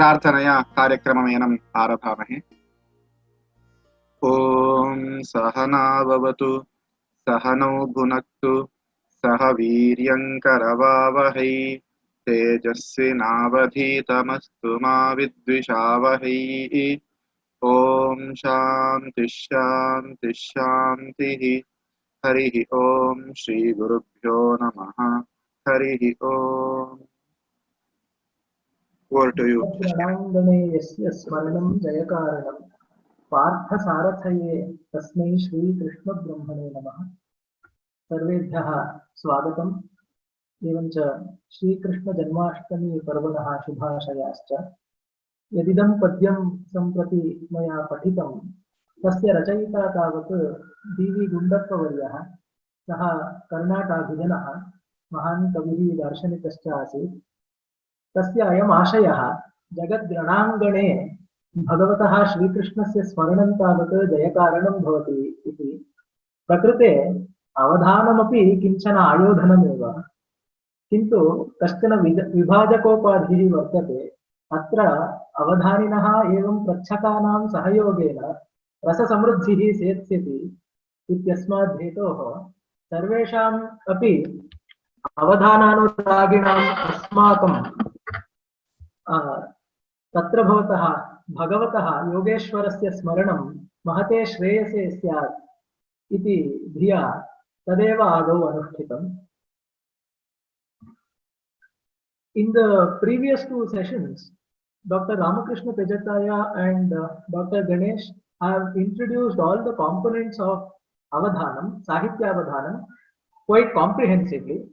प्रार्थनया कार्यक्रममेनम् आरभामहे। ॐ सहना भवतु सहनौ भुनक्तु सह वीर्यङ्करवावहै तेजस्विनावधीतमस्तु मा विद्विषावहै। ॐ शान्तिः शान्तिः शान्तिः। हरिः ॐ श्रीगुरुभ्यो नमः। हरिः ॐ। Over to you. रणाङ्गणे यस्य स्मरणं जयकारणं पार्थसारथये तस्मै श्रीकृष्णब्रह्मणे नमः। सर्वेभ्यः स्वागतम्। एवञ्च श्रीकृष्णजन्माष्टमी पर्वणः शुभाशयाश्च। यदिदं पद्यं सम्प्रति मया पठितं तस्य रचयिता तावत् डी.वी. गुण्डप्पवर्यः। सः कर्णाटाभिजनः, महान् कविः दार्शनिकश्च आसीत्। तस्य अयम् आशयः जगद्रणाङ्गणे भगवतः श्रीकृष्णस्य स्मरणं तावत् जयकारणं भवति इति। प्रकृते अवधानमपि किञ्चन आयोधनमेव, किन्तु कश्चन विभाजकोपाधिः वर्तते। अत्र अवधानिनः एवं प्रच्छकानां सहयोगेन रससमृद्धिः सेत्स्यति इत्यस्मात् हेतोः सर्वेषाम् अपि अवधानानुरागिणाम् अस्माकं तत्र भगवतः योगेश्वरस्य स्मरणं महते श्रेयसे स्यात् इति धिया तदेव आदौ अनुष्ठितम्। In the previous two sessions, Dr. Ramakrishna Pejataya and Dr. Ganesh have introduced all the components of Avadhanam, Sahitya Avadhanam, quite comprehensively.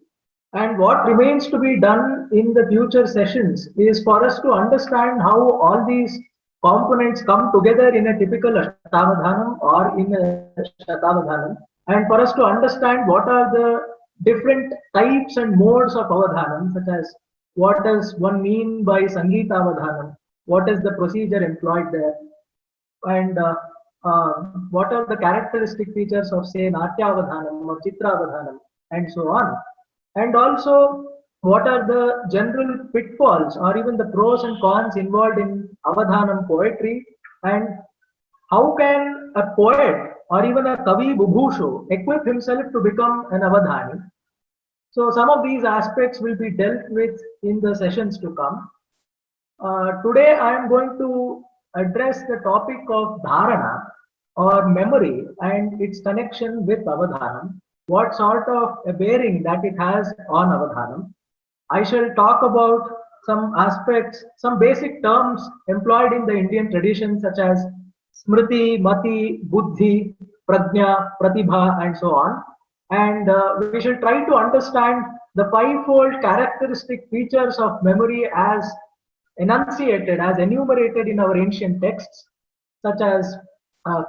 And what remains to be done in the future sessions is for us to understand how all these components come together in a typical Ashtavadhanam or in a Shatavadhanam, and for us to understand what are the different types and modes of Avadhanam, such as what does one mean by Sangeeta Avadhanam, what is the procedure employed there, and what are the characteristic features of, say, Natya Avadhanam or Chitra Avadhanam, and so on. And also, what are the general pitfalls or even the pros and cons involved in Avadhanam poetry, and how can a poet or even a Kavi Bubhushu equip himself to become an Avadhani. So some of these aspects will be dealt with in the sessions to come. Today I am going to address the topic of Dharana or memory and its connection with Avadhanam. What sort of a bearing that it has on Avadhanam. I shall talk about some aspects, some basic terms employed in the Indian tradition, such as Smriti, Mati, Buddhi, Prajna, Pratibha, and so on. And we shall try to understand the fivefold characteristic features of memory as enunciated, as enumerated in our ancient texts, such as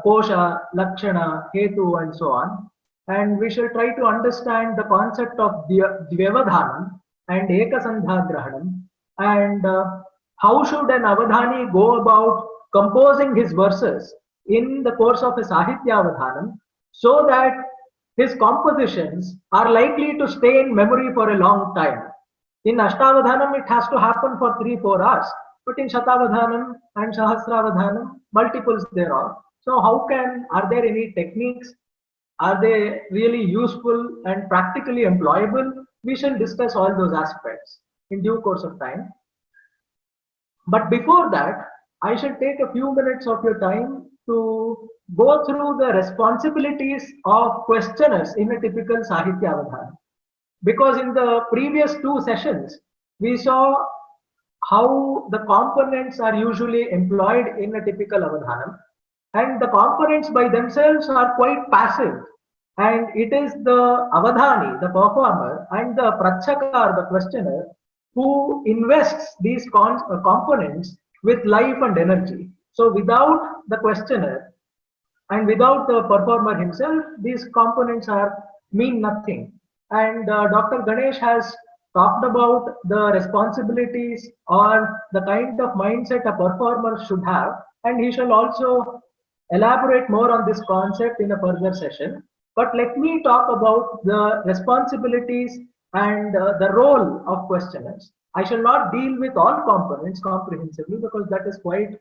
Kosha, Lakshana, Hetu, and so on. And we shall try to understand the concept of Dvyavadhanam and Ekasandhagrahanam, and how should an Avadhani go about composing his verses in the course of a Sahitya Avadhanam so that his compositions are likely to stay in memory for a long time. In Ashtavadhanam, it has to happen for 3-4 hours, but in Shatavadhanam and Sahasravadhanam, multiples thereof. So are there any techniques? Are they really useful and practically employable? We shall discuss all those aspects in due course of time. But before that, I shall take a few minutes of your time to go through the responsibilities of questioners in a typical Sahitya Avadhanam. Because in the previous two sessions, we saw how the components are usually employed in a typical Avadhanam. And the components by themselves are quite passive. And it is the Avadhani, the performer, and the Pratchaka, the questioner, who invests these components with life and energy. So without the questioner and without the performer himself, these components mean nothing. And Dr. Ganesh has talked about the responsibilities or the kind of mindset a performer should have, and he shall also elaborate more on this concept in a further session. But let me talk about the responsibilities and the role of questioners. I shall not deal with all components comprehensively because that is quite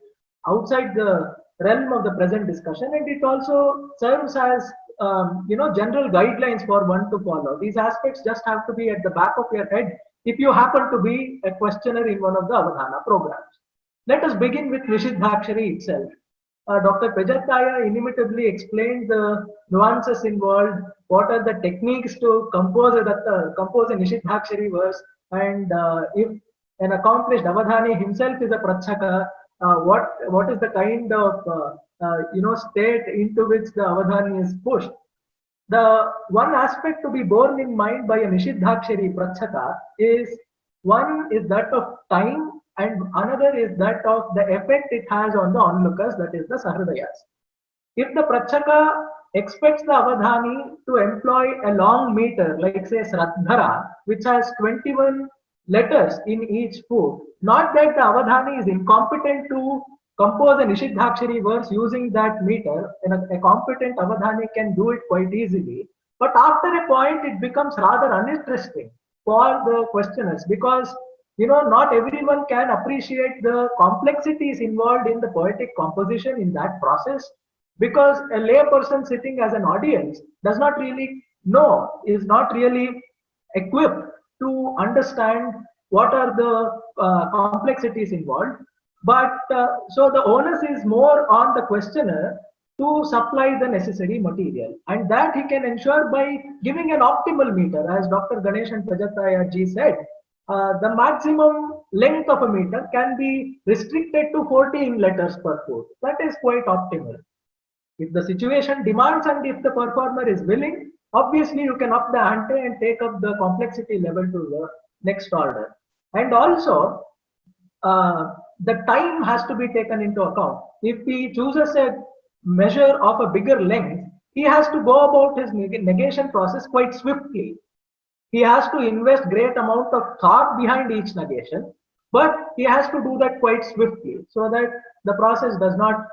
outside the realm of the present discussion, and it also serves as general guidelines for one to follow. These aspects just have to be at the back of your head if you happen to be a questioner in one of the Avadhana programs. Let us begin with Nishiddhakshari itself. Dr. Pejattaya inimitably explained the nuances involved, what are the techniques to compose a Nishiddhakshari verse, and if an accomplished Avadhani himself is a Pratchaka, what is the kind of state into which the Avadhani is pushed. The one aspect to be borne in mind by a Nishiddhakshari Pratchaka is one is that of time and another is that of the effect it has on the onlookers, that is the Sahridayas. If the Pratchaka expects the Avadhani to employ a long meter, like say Sraddhara, which has 21 letters in each foot, not that the Avadhani is incompetent to compose a Nishiddhakshari verse using that meter, and a competent Avadhani can do it quite easily. But after a point, it becomes rather uninteresting for the questioners because not everyone can appreciate the complexities involved in the poetic composition in that process, because a lay person sitting as an audience does not really know, is not really equipped to understand what are the complexities involved. But so the onus is more on the questioner to supply the necessary material, and that he can ensure by giving an optimal meter. As Dr. Ganesh and Pejattaya ji said, the maximum length of a meter can be restricted to 14 letters per foot. That is quite optimal. If the situation demands and if the performer is willing, obviously you can up the ante and take up the complexity level to the next order. And also, the time has to be taken into account. If he chooses a measure of a bigger length, he has to go about his negation process quite swiftly. He has to invest great amount of thought behind each negation, but he has to do that quite swiftly so that the process does not,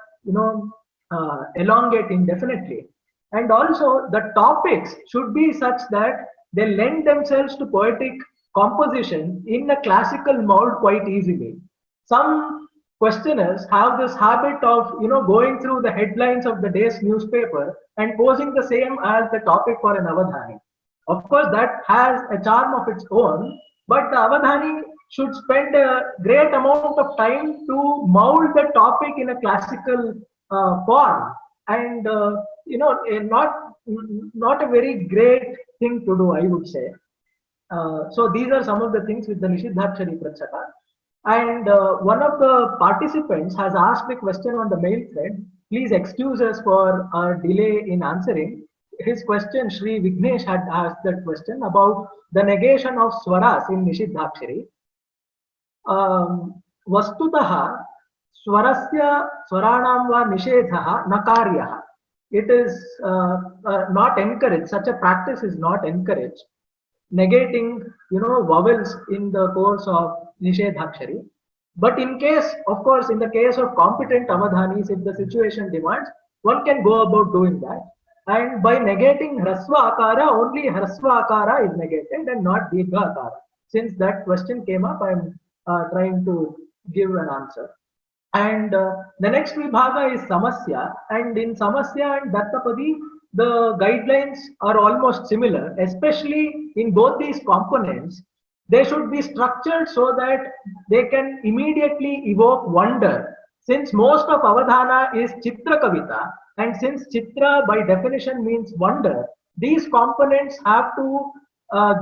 elongate indefinitely. And also, the topics should be such that they lend themselves to poetic composition in a classical mode quite easily. Some questioners have this habit of going through the headlines of the day's newspaper and posing the same as the topic for an Avadhani. Of course, that has a charm of its own, but the Avadhani should spend a great amount of time to mold the topic in a classical form, and not a very great thing to do, I would say. So these are some of the things with the Nishiddhakshari Pratchaka. And one of the participants has asked a question on the mail thread. Please excuse us for our delay in answering. His question, Sri Vignesh had asked that question about the negation of swaras in Nishiddhakshari. Vastutaha swarasya swaranam va nishedhaha nakaryah. It is not encouraged. Such a practice is not encouraged. Negating, vowels in the course of Nishedhakshari. But in case, of course, in the case of competent Avadhanis, if the situation demands, one can go about doing that. And by negating Hrasva Akara, only Hrasva Akara is negated and not Dirgha Akara. Since that question came up, I am trying to give an answer. And the next Vibhaga is Samasya. And in Samasya and Dattapadi, the guidelines are almost similar, especially in both these components. They should be structured so that they can immediately evoke wonder. Since most of Avadhana is Chitra Kavita, and since Chitra by definition means wonder, these components have to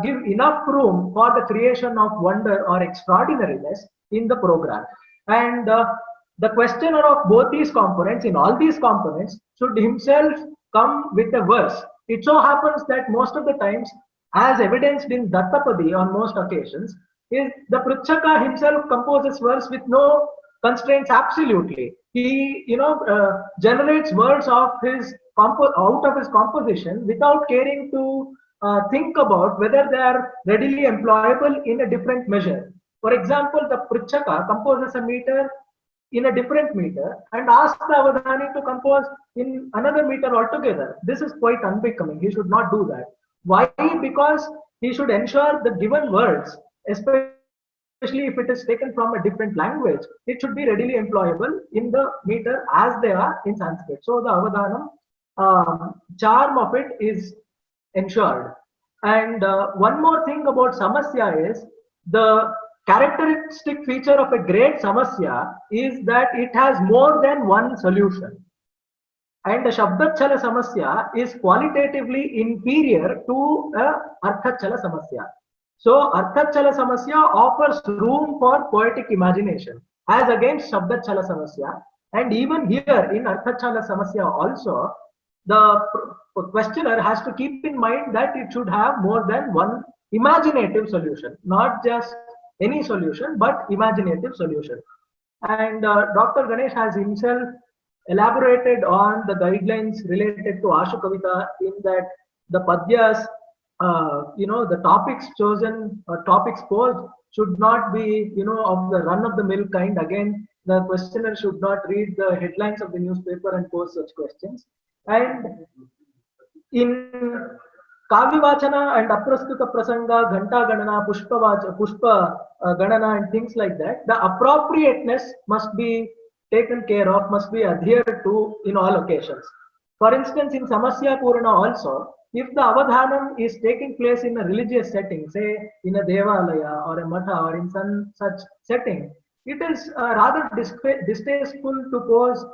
give enough room for the creation of wonder or extraordinariness in the program. And the questioner of both these components, in all these components, should himself come with a verse. It so happens that most of the times, as evidenced in Dattapadi on most occasions, is the Pritchaka himself composes verse with no constraints absolutely. He, generates words of his out of his composition without caring to think about whether they are readily employable in a different measure. For example, the Pritchaka composes a meter in a different meter and asks the Avadhani to compose in another meter altogether. This is quite unbecoming. He should not do that. Why? Because he should ensure the given words, especially especially if it is taken from a different language, it should be readily employable in the meter as they are in Sanskrit. So the Avadhanam charm of it is ensured. And one more thing about Samasya is the characteristic feature of a great Samasya is that it has more than one solution. And the Shabdachala Samasya is qualitatively inferior to Arthachala Samasya. So Arthachala Samasya offers room for poetic imagination as against Shabdachala Samasya. And even here in Arthachala Samasya also, the questioner has to keep in mind that it should have more than one imaginative solution, not just any solution, but imaginative solution. And Dr. Ganesh has himself elaborated on the guidelines related to Ashu Kavita in that the Padyas, the topics chosen or topics posed should not be, of the run-of-the-mill kind. Again, the questioner should not read the headlines of the newspaper and pose such questions. And in Kavyavachana and Aprastuta Prasanga, Ghanta Ganana, Pushpa Ganana and things like that, the appropriateness must be taken care of, must be adhered to in all occasions. For instance, in Samasya Purana also, if the Avadhanam is taking place in a religious setting, say in a Devalaya or a Matha or in some such setting, it is rather distasteful to pose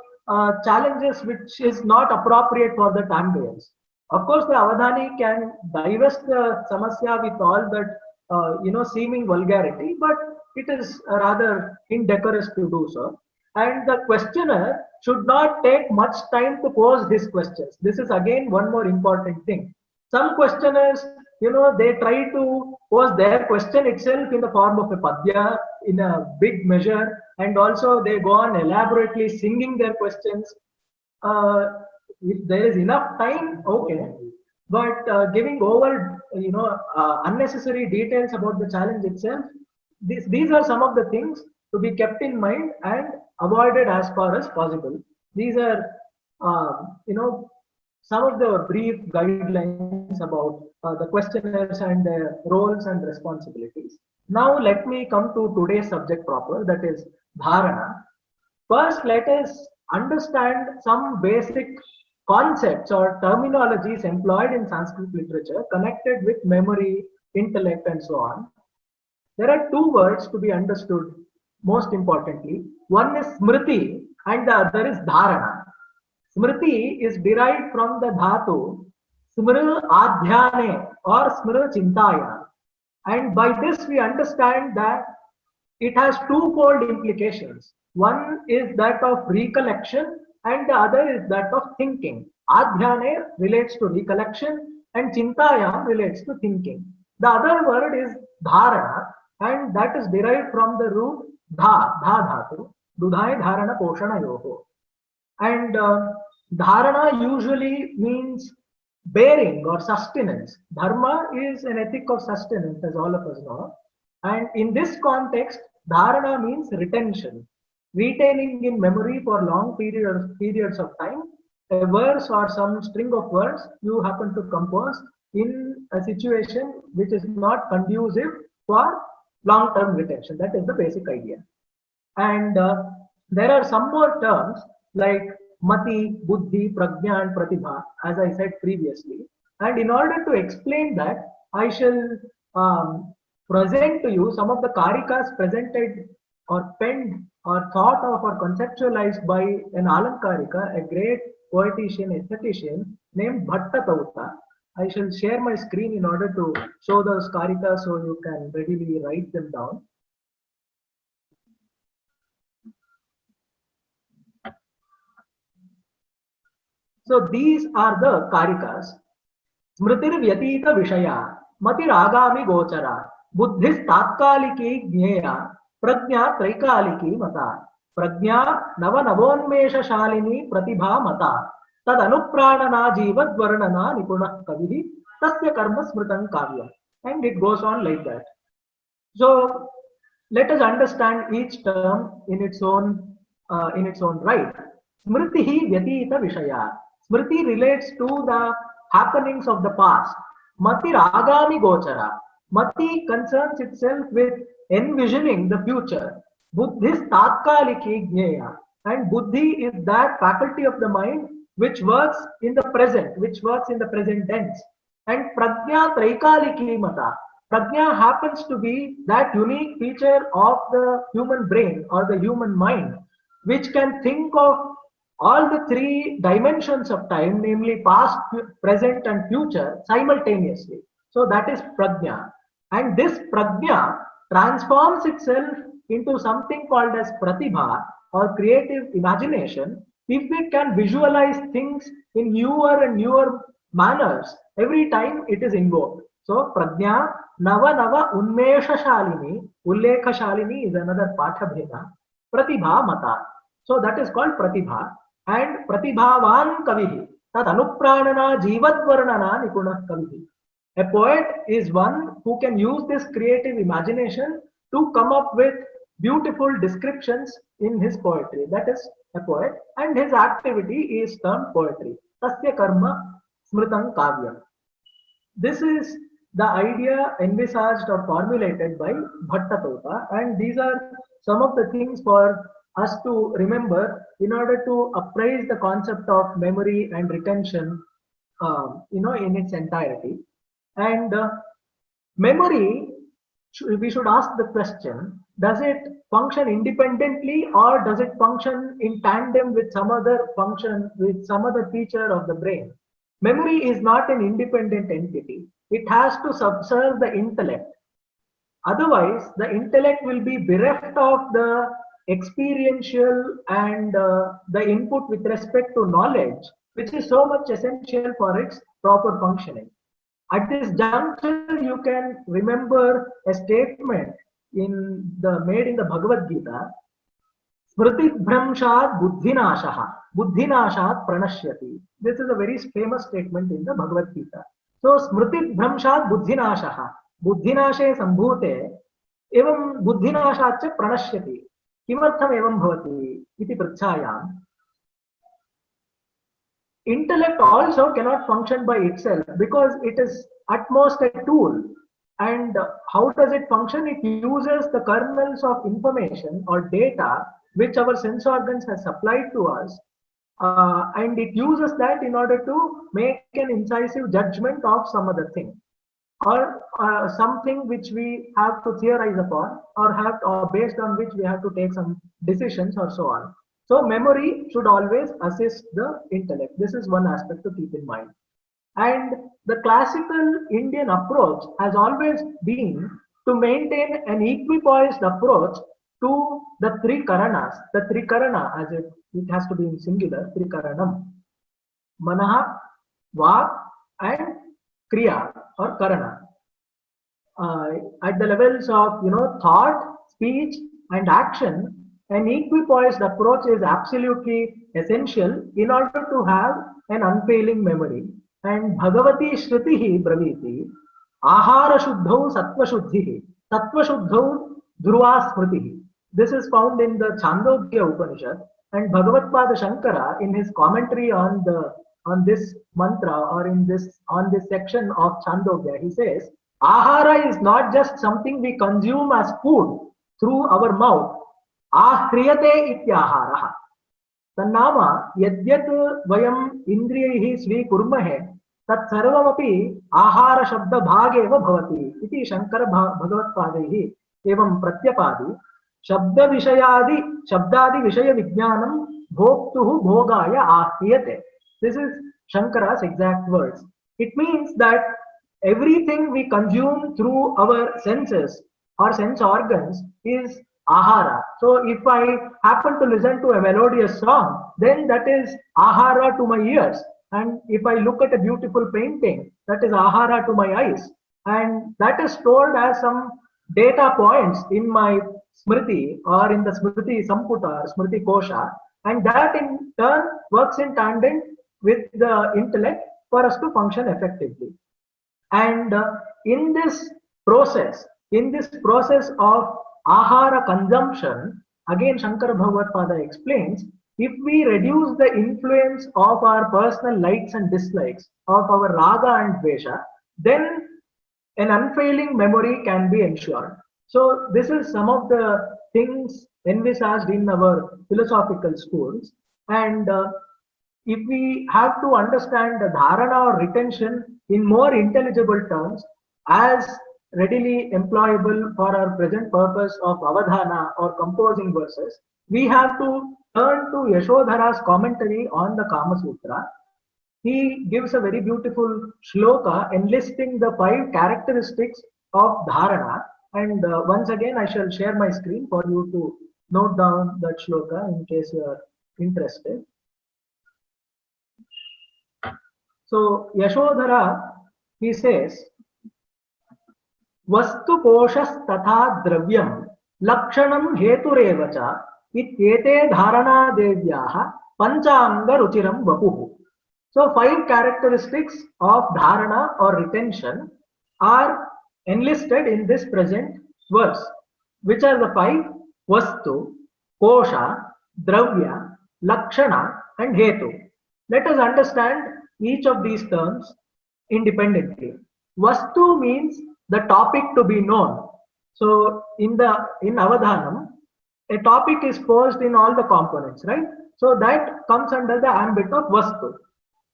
challenges which is not appropriate for that ambience. Of course, the Avadhani can divest the Samasya with all that, seeming vulgarity, but it is rather indecorous to do so. And the questioner should not take much time to pose his questions. This is again one more important thing. Some questioners, they try to pose their question itself in the form of a padya in a big measure, and also they go on elaborately singing their questions. If there is enough time, okay, but giving over, unnecessary details about the challenge itself, these are some of the things to be kept in mind and avoided as far as possible. These are, some of the brief guidelines about the questionnaires and their roles and responsibilities. Now let me come to today's subject proper, that is Dharana. First, let us understand some basic concepts or terminologies employed in Sanskrit literature connected with memory, intellect, and so on. There are two words to be understood most importantly. One is Smriti and the other is Dharana. Smriti is derived from the dhatu Smr Adhyane or Smr Chintaya. And by this we understand that it has twofold implications. One is that of recollection and the other is that of thinking. Adhyane relates to recollection and Chintaya relates to thinking. The other word is Dharana and that is derived from the root dha dhatu, dudhai dharana poshana yoho. And dharana usually means bearing or sustenance. Dharma is an ethic of sustenance, as all of us know. And in this context, dharana means retention, retaining in memory for long periods of time a verse or some string of words you happen to compose in a situation which is not conducive for long-term retention. That is the basic idea. And there are some more terms like mati, buddhi, prajna and pratibha, as I said previously. And in order to explain that, I shall present to you some of the karikas presented or penned or thought of or conceptualized by an Alamkarika, a great poetician, aesthetician named Bhatta Tauta. I shall share my screen in order to show those karikas so you can readily write them down. So these are the karikas. Smritir Vyatita Vishaya, Matir Agami Gochara, Buddhis Tatkaliki Jnaya, Prajna Traikaliki Mata, Prajna Nava Navonmesha Shalini Pratibha Mata, Tad Anupranana Jivad Varnana Nipuna Kavihi, Tasya Karma Smritan Kavya. And it goes on like that. So let us understand each term in its own right. Smritihi Vyatita Vishaya. Smriti relates to the happenings of the past. Mati Ragami Gochara. Mati concerns itself with envisioning the future. Buddhis tatkaliki jnaya. And buddhi is that faculty of the mind which works in the present, which works in the present tense. And prajna traikaliki mata. Prajna happens to be that unique feature of the human brain or the human mind, which can think of all the three dimensions of time, namely past, present, and future, simultaneously. So that is prajna. And this prajna transforms itself into something called as pratibha or creative imagination if it can visualize things in newer and newer manners every time it is invoked. So prajna nava nava unmesha shalini, ullekha shalini is another patha bheda, pratibha mata. So that is called pratibha. And pratibhavan kavihi, tad anupranana jivatvarnana nipunah kavihi. A poet is one who can use this creative imagination to come up with beautiful descriptions in his poetry. That is a poet, and his activity is termed poetry. Tasya karma smritam kavyam. This is the idea envisaged or formulated by Bhattatota, and these are some of the things for us to remember in order to appraise the concept of memory and retention, in its entirety. And memory, we should ask the question: does it function independently, or does it function in tandem with some other function, with some other feature of the brain? Memory is not an independent entity. It has to subserve the intellect. Otherwise, the intellect will be bereft of the experiential and the input with respect to knowledge, which is so much essential for its proper functioning. At this juncture, you can remember a statement made in the Bhagavad Gita. Smriti Bhramshat Buddhinashaha. Buddhinashat Pranashyati. This is a very famous statement in the Bhagavad Gita. So Smriti Bhramshat Buddhinashaha. Buddhinashe Sambhute एवं बुद्धिनाशाच्च प्रणश्यति. किमर्थम एवं भवति इति पृच्छायाम्. Intellect also cannot function by itself because it is at most a tool. And how does it function? It uses the kernels of information or data which our sense organs have supplied to us, and it uses that in order to make an incisive judgment of some other thing, or something which we have to theorize upon, or based on which we have to take some decisions or so on. So memory should always assist the intellect. This is one aspect to keep in mind. And the classical Indian approach has always been to maintain an equipoised approach to the three karanas. The trikarana, as it has to be in singular, trikaranam. Manaha, vak, and kriya or karana. At the levels of thought, speech, and action, an equipoised approach is absolutely essential in order to have an unfailing memory. And Bhagavati Shrutihi Braviti, Ahara Shuddhau Sattva Shuddhihi, Sattva Shuddhau Dhruva Smritihi. This is found in the Chandogya Upanishad, and Bhagavatpada Shankara, in his commentary on this mantra, or on this section of Chandogya, he says, Ahara is not just something we consume as food through our mouth. Ahriyate ityaharaha. Tannama yadyat vayam indriyaihi svikurmahe tat sarvamapi ahara shabda bhageva bhavati iti Shankara Bhagavatpadaihi evam pratyapadi shabda shabdadi vishaya vijnanam bhoktuhu bhogaya ahriyate. This is Shankara's exact words. It means that everything we consume through our senses or sense organs is ahara. So if I happen to listen to a melodious song, then that is ahara to my ears. And if I look at a beautiful painting, that is ahara to my eyes. And that is stored as some data points in my smriti, or in the smriti samputa, smriti kosha. And that in turn works in tandem with the intellect for us to function effectively. And in this process of ahara consumption, again Shankara Bhagavatpada explains, if we reduce the influence of our personal likes and dislikes, of our raga and dvesha, then an unfailing memory can be ensured. So this is some of the things envisaged in our philosophical schools. And if we have to understand the dharana or retention in more intelligible terms, as readily employable for our present purpose of avadhana or composing verses, we have to turn to Yashodhara's commentary on the Kama Sutra. He gives a very beautiful shloka enlisting the 5 characteristics of dharana. And once again, I shall share my screen for you to note down that shloka in case you are interested. So Yashodhara, he says, Vastu koshas tatha dravyam lakshanam heturev cha ityete dharana devyaha panchanga ruchiram vapuhu. So 5 characteristics of dharana or retention are enlisted in this present verse. Which are the 5? Vastu, kosha, dravya, lakshana and hetu. Let us understand each of these terms independently. Vastu means the topic to be known. So in Avadhanam, a topic is posed in all the components, right? So that comes under the ambit of Vastu.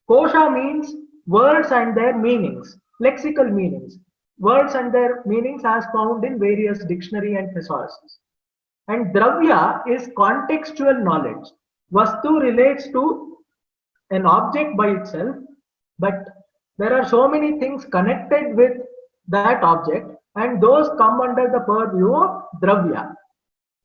Kosha means words and their meanings, lexical meanings. Words and their meanings as found in various dictionary and thesauruses. And Dravya is contextual knowledge. Vastu relates to an object by itself, but there are so many things connected with that object, and those come under the purview of Dravya.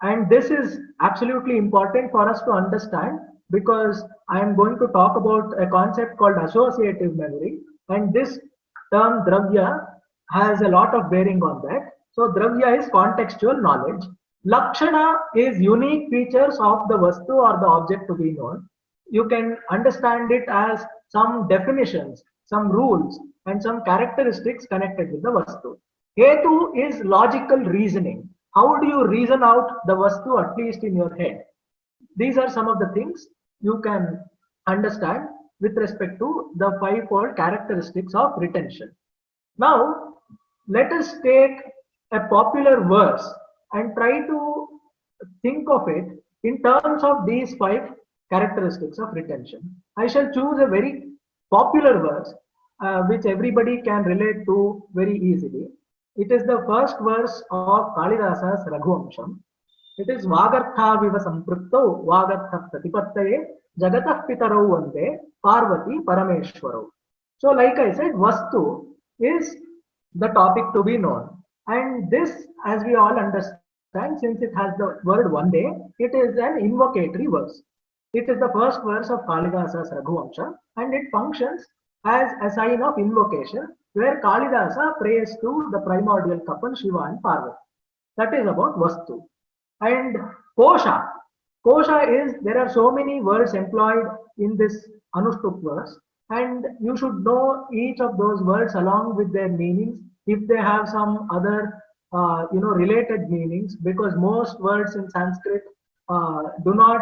And this is absolutely important for us to understand, because I am going to talk about a concept called associative memory, and this term Dravya has a lot of bearing on that. So Dravya is contextual knowledge. Lakshana is unique features of the Vastu or the object to be known. You can understand it as some definitions, some rules, and some characteristics connected with the Vastu. Hetu is logical reasoning. How do you reason out the Vastu, at least in your head? These are some of the things you can understand with respect to the 5-fold characteristics of retention. Now, let us take a popular verse and try to think of it in terms of these 5 characteristics of retention. I shall choose a very popular verse which everybody can relate to very easily. It is the first verse of Kalidasa's Raghuvamsham. It is Vagartha viva samprukto Vagartha pratipattaye Jagatah pitarau vande Parvati Parameshwarau. So like I said, Vastu is the topic to be known. And this, as we all understand, since it has the word one day, it is an invocatory verse. It is the first verse of Kalidasa's Raghuvamsha, and it functions as a sign of invocation, where Kalidasa prays to the primordial couple Shiva and Parvati. That is about Vastu. And Kosha. Kosha is, there are so many words employed in this Anushtup verse, and you should know each of those words along with their meanings, if they have some other related meanings, because most words in Sanskrit do not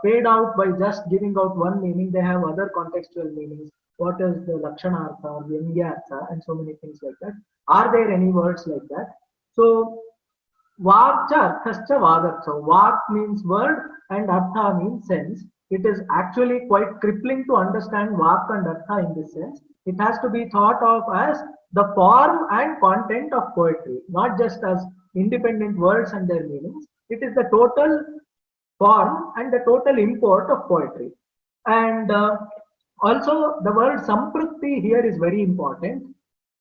fade out by just giving out one meaning. They have other contextual meanings. What is the Lakshanartha, Vyangyartha, and so many things like that. Are there any words like that? So Vakcha arthascha vagartha. Vak means word and artha means sense. It is actually quite crippling to understand Vak and artha in this sense. It has to be thought of as the form and content of poetry, not just as independent words and their meanings. It is the total form and the total import of poetry. And also the word samprukti here is very important.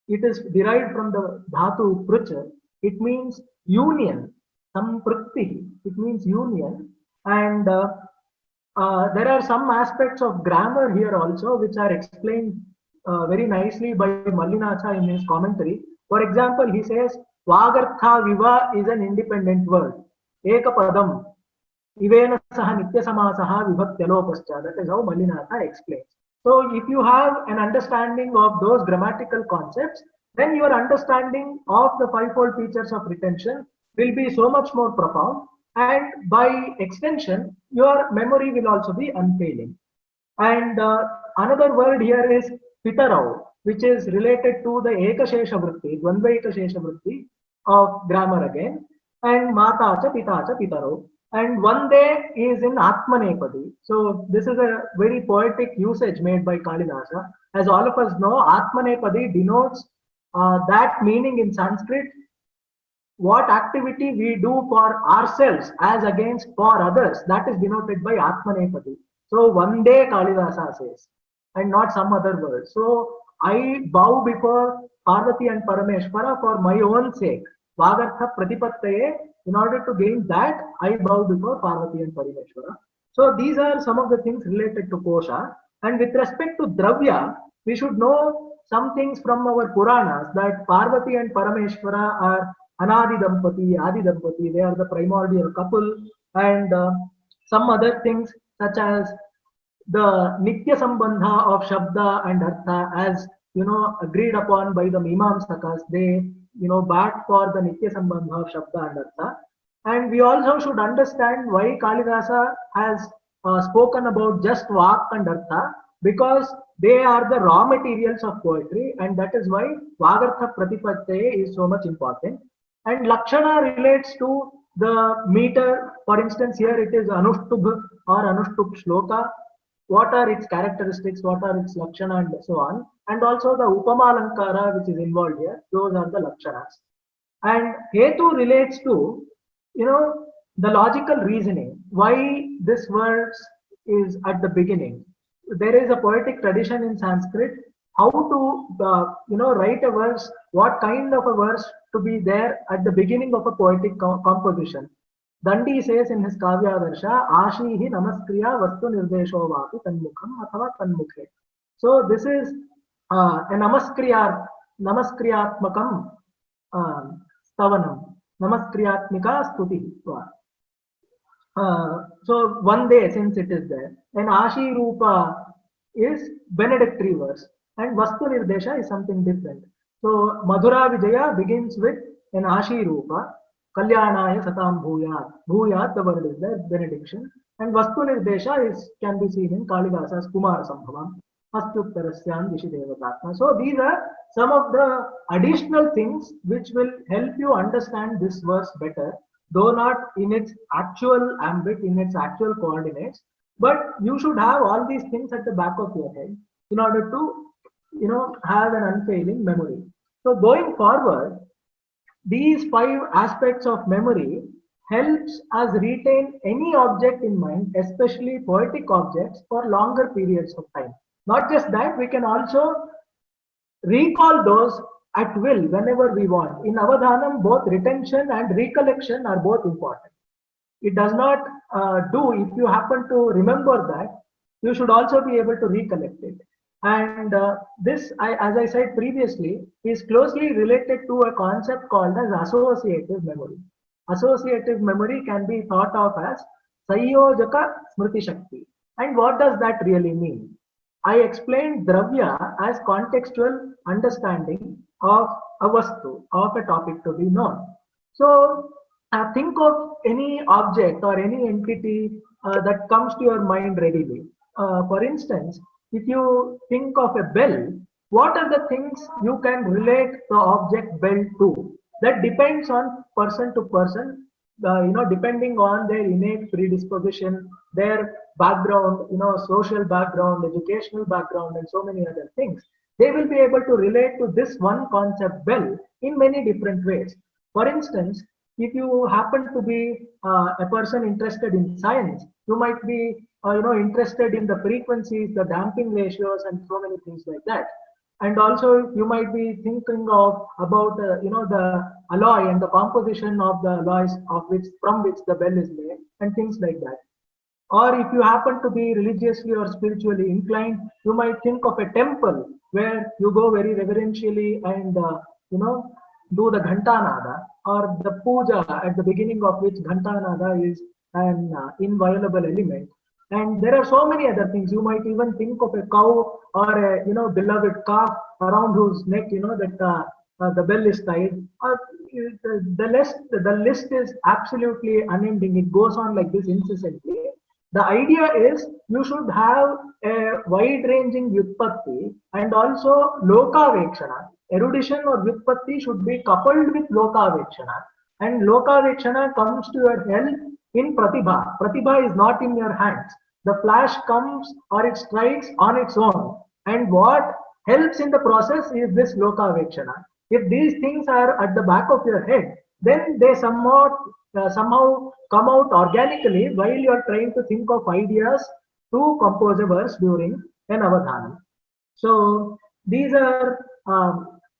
It is derived from the dhatu prucha. It means union. Samprukti, it means union. And there are some aspects of grammar here also which are explained very nicely by Mallinacha in his commentary. For example, he says Vagartha viva is an independent word. Ekapadam ivena saha nitya samasaha vibhaktялopascha. That is how Mallinatha explains. So if you have an understanding of those grammatical concepts, then your understanding of the 5-fold features of retention will be so much more profound, and by extension your memory will also be unfailing. And another word here is pitarau, which is related to the ekashesha vritti, dvandva ekashesha vritti. of grammar again, and Mata cha Pita cha Pitaro. And one day is in Atmanepadi. So this is a very poetic usage made by Kalidasa. As all of us know, Atmanepadi denotes that meaning in Sanskrit, what activity we do for ourselves as against for others, that is denoted by Atmanepadi. So one day Kalidasa says, and not some other word. So I bow before Parvati and Parameshwara for my own sake. Vagartha Pratipattaye, in order to gain that, I bow before Parvati and Parameshwara. So these are some of the things related to Kosha. And with respect to Dravya, we should know some things from our Puranas, that Parvati and Parameshwara are Anadi Dampati, Adi Dampati, they are the primordial couple, and some other things such as the Nitya Sambandha of Shabda and Artha, as agreed upon by the Mimamsakas, they bat for the Nitya Sambandha of Shabda and Artha. And we also should understand why Kalidasa has spoken about just Vak and Artha, because they are the raw materials of poetry, and that is why Vagartha Pratipattaye is so much important. And Lakshana relates to the meter. For instance, here it is Anuštubh or Anuštubh Shloka. What are its characteristics, what are its Lakshana, and so on. And also the Upama Alankara which is involved here, those are the Lakshanas. And Hetu relates to, the logical reasoning, why this verse is at the beginning. There is a poetic tradition in Sanskrit, how to, write a verse, what kind of a verse to be there at the beginning of a poetic composition. Dandi says in his Kavya Darsha, Ashihi Namaskriya Vastu Nirdesho Vapi Tanmukham Athava Tanmukhe. So this is a Namaskriyaatmakam Stavanam, Namaskriyaatmika Stuti. So one day, since it is there, and Ashi Rupa is benedictory verse, and Vastu Nirdesha is something different. So Madhura Vijaya begins with an Ashi Rupa, Kalyanaya Satam Bhuyat. Bhuyat, the word is there, benediction. And Vastu Nirdesha can be seen in Kalidasa's Kumara Sambhavam, Astuttarasyan Dishi Devatatma. So these are some of the additional things which will help you understand this verse better, though not in its actual ambit, in its actual coordinates. But you should have all these things at the back of your head in order to, have an unfailing memory. So going forward, these 5 aspects of memory helps us retain any object in mind, especially poetic objects, for longer periods of time. Not just that, we can also recall those at will whenever we want. In Avadhanam, both retention and recollection are both important. It does not do if you happen to remember that, you should also be able to recollect it. And this, as I said previously, is closely related to a concept called as associative memory. Associative memory can be thought of as Sayojaka Smriti Shakti. And what does that really mean? I explained Dravya as contextual understanding of a vastu, of a topic to be known. So think of any object or any entity that comes to your mind readily. For instance, if you think of a bell, what are the things you can relate the object bell to? That depends on person to person, depending on their innate predisposition, their background, social background, educational background, and so many other things. They will be able to relate to this one concept bell in many different ways. For instance, if you happen to be a person interested in science, you might be interested in the frequencies, the damping ratios, and so many things like that. And also you might be thinking about the alloy and the composition of the alloys from which the bell is made, and things like that. Or if you happen to be religiously or spiritually inclined, you might think of a temple where you go very reverentially and do the Ghantanada, or the puja at the beginning of which Ghantanada is an inviolable element. And there are so many other things. You might even think of a cow or a beloved calf around whose neck that the bell is tied. The list is absolutely unending. It goes on like this incessantly. The idea is you should have a wide-ranging vyutpatti and also lokavekshana. Erudition or vyutpatti should be coupled with lokavekshana. And lokavekshana comes to your help in pratibha. Pratibha is not in your hands. The flash comes or it strikes on its own. And what helps in the process is this lokavekshana. If these things are at the back of your head, then they somehow come out organically while you are trying to think of ideas to compose a verse during an avadhanam. So these are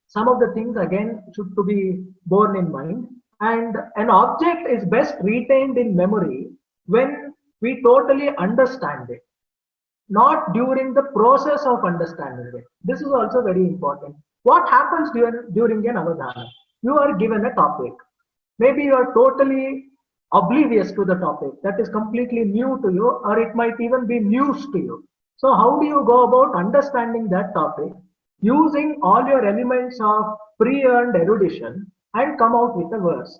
some of the things again should to be borne in mind. And an object is best retained in memory when we totally understand it, not during the process of understanding it. This is also very important. What happens during an avadhana? You are given a topic. Maybe you are totally oblivious to the topic, that is completely new to you, or it might even be news to you. So how do you go about understanding that topic? Using all your elements of pre-earned erudition and come out with a verse.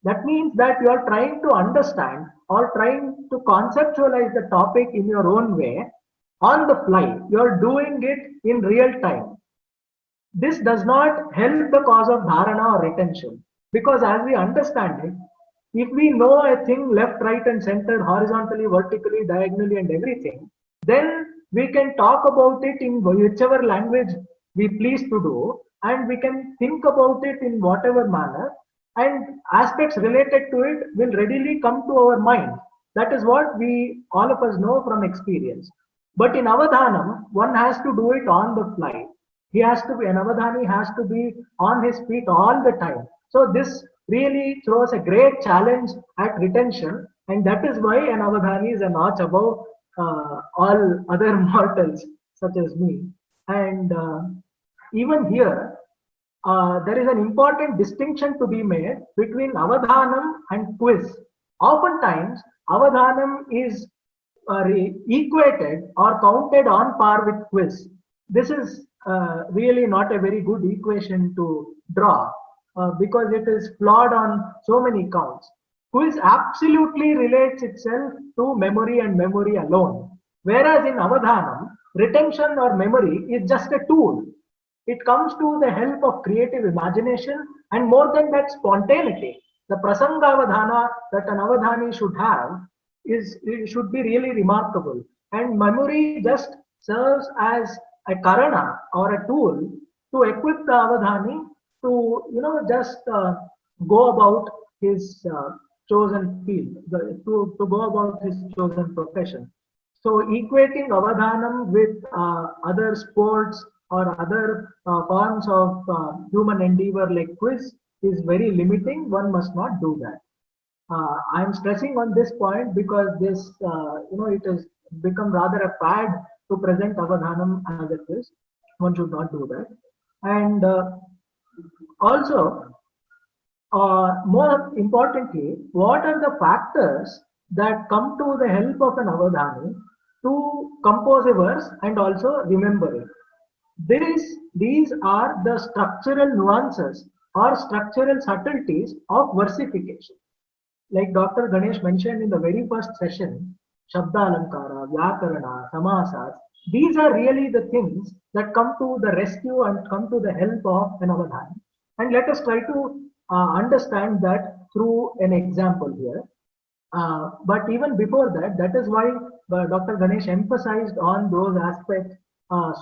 That means that you are trying to understand or trying to conceptualize the topic in your own way on the fly. You are doing it in real time. This does not help the cause of dharana or retention, because as we understand it, if we know a thing left, right, and center, horizontally, vertically, diagonally, and everything, then we can talk about it in whichever language we please to do, and we can think about it in whatever manner, and aspects related to it will readily come to our mind. That is what we all of us know from experience. But in avadhanam, one has to do it on the fly. He has to be, an avadhani has to be on his feet all the time. So this really throws a great challenge at retention, and that is why an avadhani is a notch above all other mortals such as me. And even here, there is an important distinction to be made between avadhanam and quiz. Oftentimes, avadhanam is equated or counted on par with quiz. This is really not a very good equation to draw because it is flawed on so many counts. Quiz absolutely relates itself to memory and memory alone. Whereas in avadhanam, retention or memory is just a tool. It comes to the help of creative imagination and more than that, spontaneity. The prasangavadhana that an avadhani should have it should be really remarkable. And memory just serves as a karana or a tool to equip the avadhani to just go about his chosen field, to go about his chosen profession. So equating avadhanam with other sports or other forms of human endeavor like quiz is very limiting. One must not do that. I am stressing on this point because this, it has become rather a fad to present avadhanam as it is. One should not do that. And also, more importantly, what are the factors that come to the help of an avadhani to compose a verse and also remember it? These are the structural nuances or structural subtleties of versification. Like Dr. Ganesh mentioned in the very first session, Shabda Alankara, Vyakarana, Samasas, these are really the things that come to the rescue and come to the help of an avadhani. And let us try to understand that through an example here. But even before that, that is why Dr. Ganesh emphasized on those aspects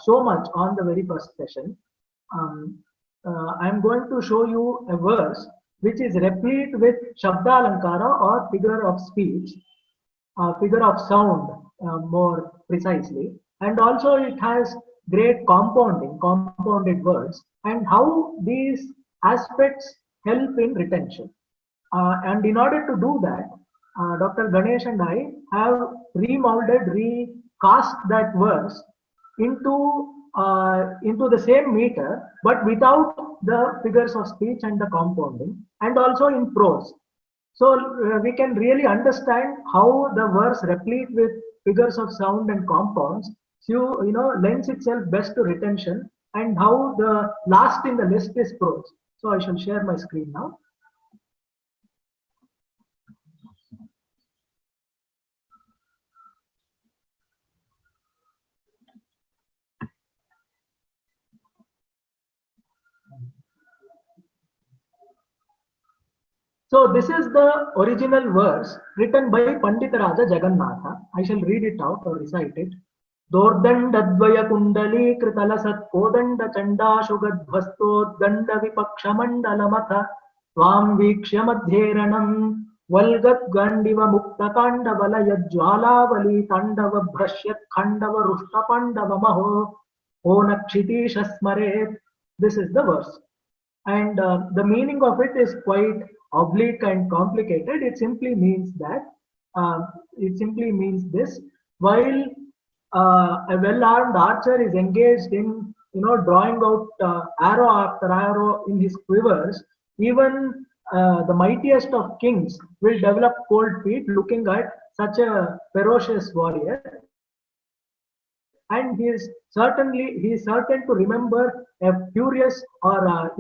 so much on the very first session. I am going to show you a verse which is replete with Shabda Alankara or figure of speech, figure of sound more precisely. And also it has great compounded words, and how these aspects help in retention. And in order to do that, Dr. Ganesh and I have recast that verse into the same meter, but without the figures of speech and the compounding, and also in prose. So we can really understand how the verse replete with figures of sound and compounds, lends itself best to retention, and how the last in the list is prose. So I shall share my screen now. So this is the original verse written by Panditaraja Jagannatha. I shall read it out or recite it. Dordandadvaya kundali kritalasat kodanda chandashugadhvastoddanda vipakshamandalamata Tvam vikshya madhyeranam Valgadgandiva mukta kandavala yajwalavali tandava bhrashyat khandava rushta pandava maho Onakshitisha smaret. This is the verse. And the meaning of it is quite oblique and complicated. It simply means that this: while a well-armed archer is engaged in drawing out arrow after arrow in his quivers, even the mightiest of kings will develop cold feet looking at such a ferocious warrior, and he is certain to remember a furious or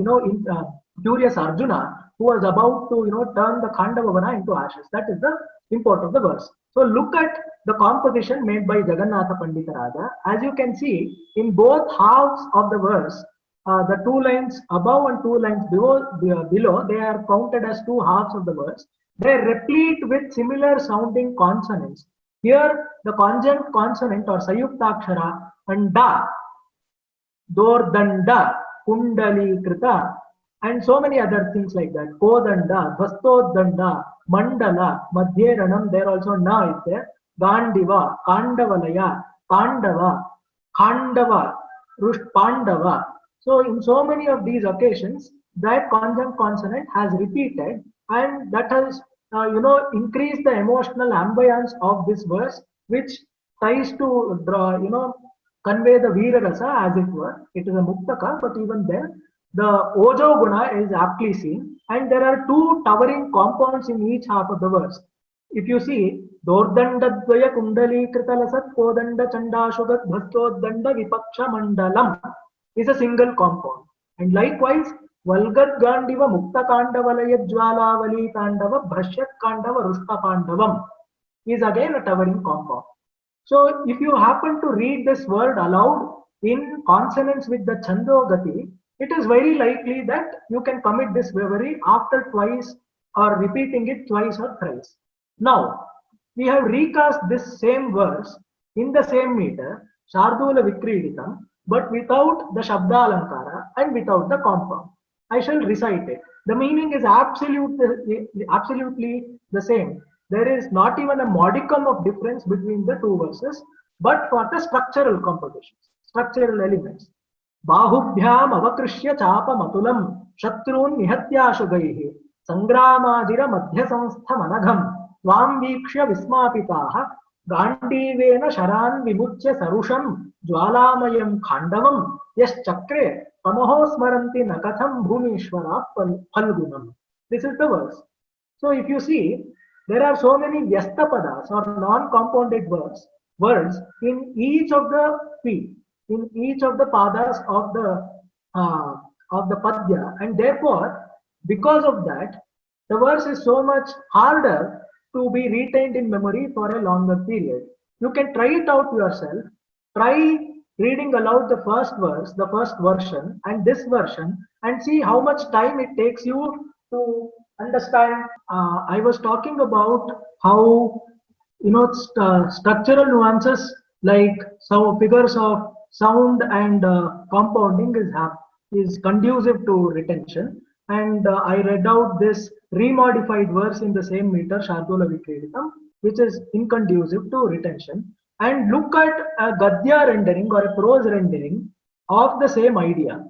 furious Arjuna who was about to turn the Khandavavana into ashes. That is the import of the verse. So look at the composition made by Jagannatha Panditaraja. As you can see, in both halves of the verse, the 2 lines above and 2 lines below, they are counted as 2 halves of the verse. They are replete with similar sounding consonants. Here, the conjunct consonant or sayuktakshara and da, dordanda, kundali krita, and so many other things like that. Kodanda, dvastoddanda, mandala, madhyeranam, there also na is there. Gandiva, kandavalaya, kandava, khandava, rushpandava. So in so many of these occasions, that conjunct consonant has repeated, and that has increase the emotional ambience of this verse, which tries to draw, convey the Veera Rasa as it were. It is a Muktaka, but even then, the Ojo Guna is aptly seen, and there are 2 towering compounds in each half of the verse. If you see, Dordandadvaya Kundali Kritalasat Kodanda Chandashugat Bhastoddanda Vipaksha Mandalam is a single compound. And likewise, Valgat Gandiva Mukta Kandavalaya Jwalavali Tandava Bhrashyat Kandava Rushta Pandavam is again a towering compound. So if you happen to read this word aloud in consonance with the Chandogati, it is very likely that you can commit this reverie after twice or repeating it twice or thrice. Now, we have recast this same verse in the same meter, Shardula Vikriditam, but without the Shabda Alankara and without the compound. I shall recite it. The meaning is absolutely the same. There is not even a modicum of difference between the 2 verses, but for the structural compositions, structural elements. Bahubhyam avakrishya chapa matulam shatrun nihatyashugaihi sangramajira madhya samstha managham tvam vikshya vismapitaha Gandivena sharan vimuchya sarusham jwalamayam khandavam yes chakre tamaho smaranti nakatham bhumishwara phalgunam. This is the verse. So if you see, there are so many vyasthapadas or non-compounded words in each of the feet, in each of the padas of the padya, and therefore, because of that, the verse is so much harder to be retained in memory for a longer period. You can try it out yourself. Try reading aloud the first verse, the first version, and this version, and see how much time it takes you to understand. I was talking about how structural nuances like figures of sound and compounding is conducive to retention. And I read out this remodified verse in the same meter, Shardula Vikriditam, which is inconducive to retention. And look at a Gadya rendering or a prose rendering of the same idea.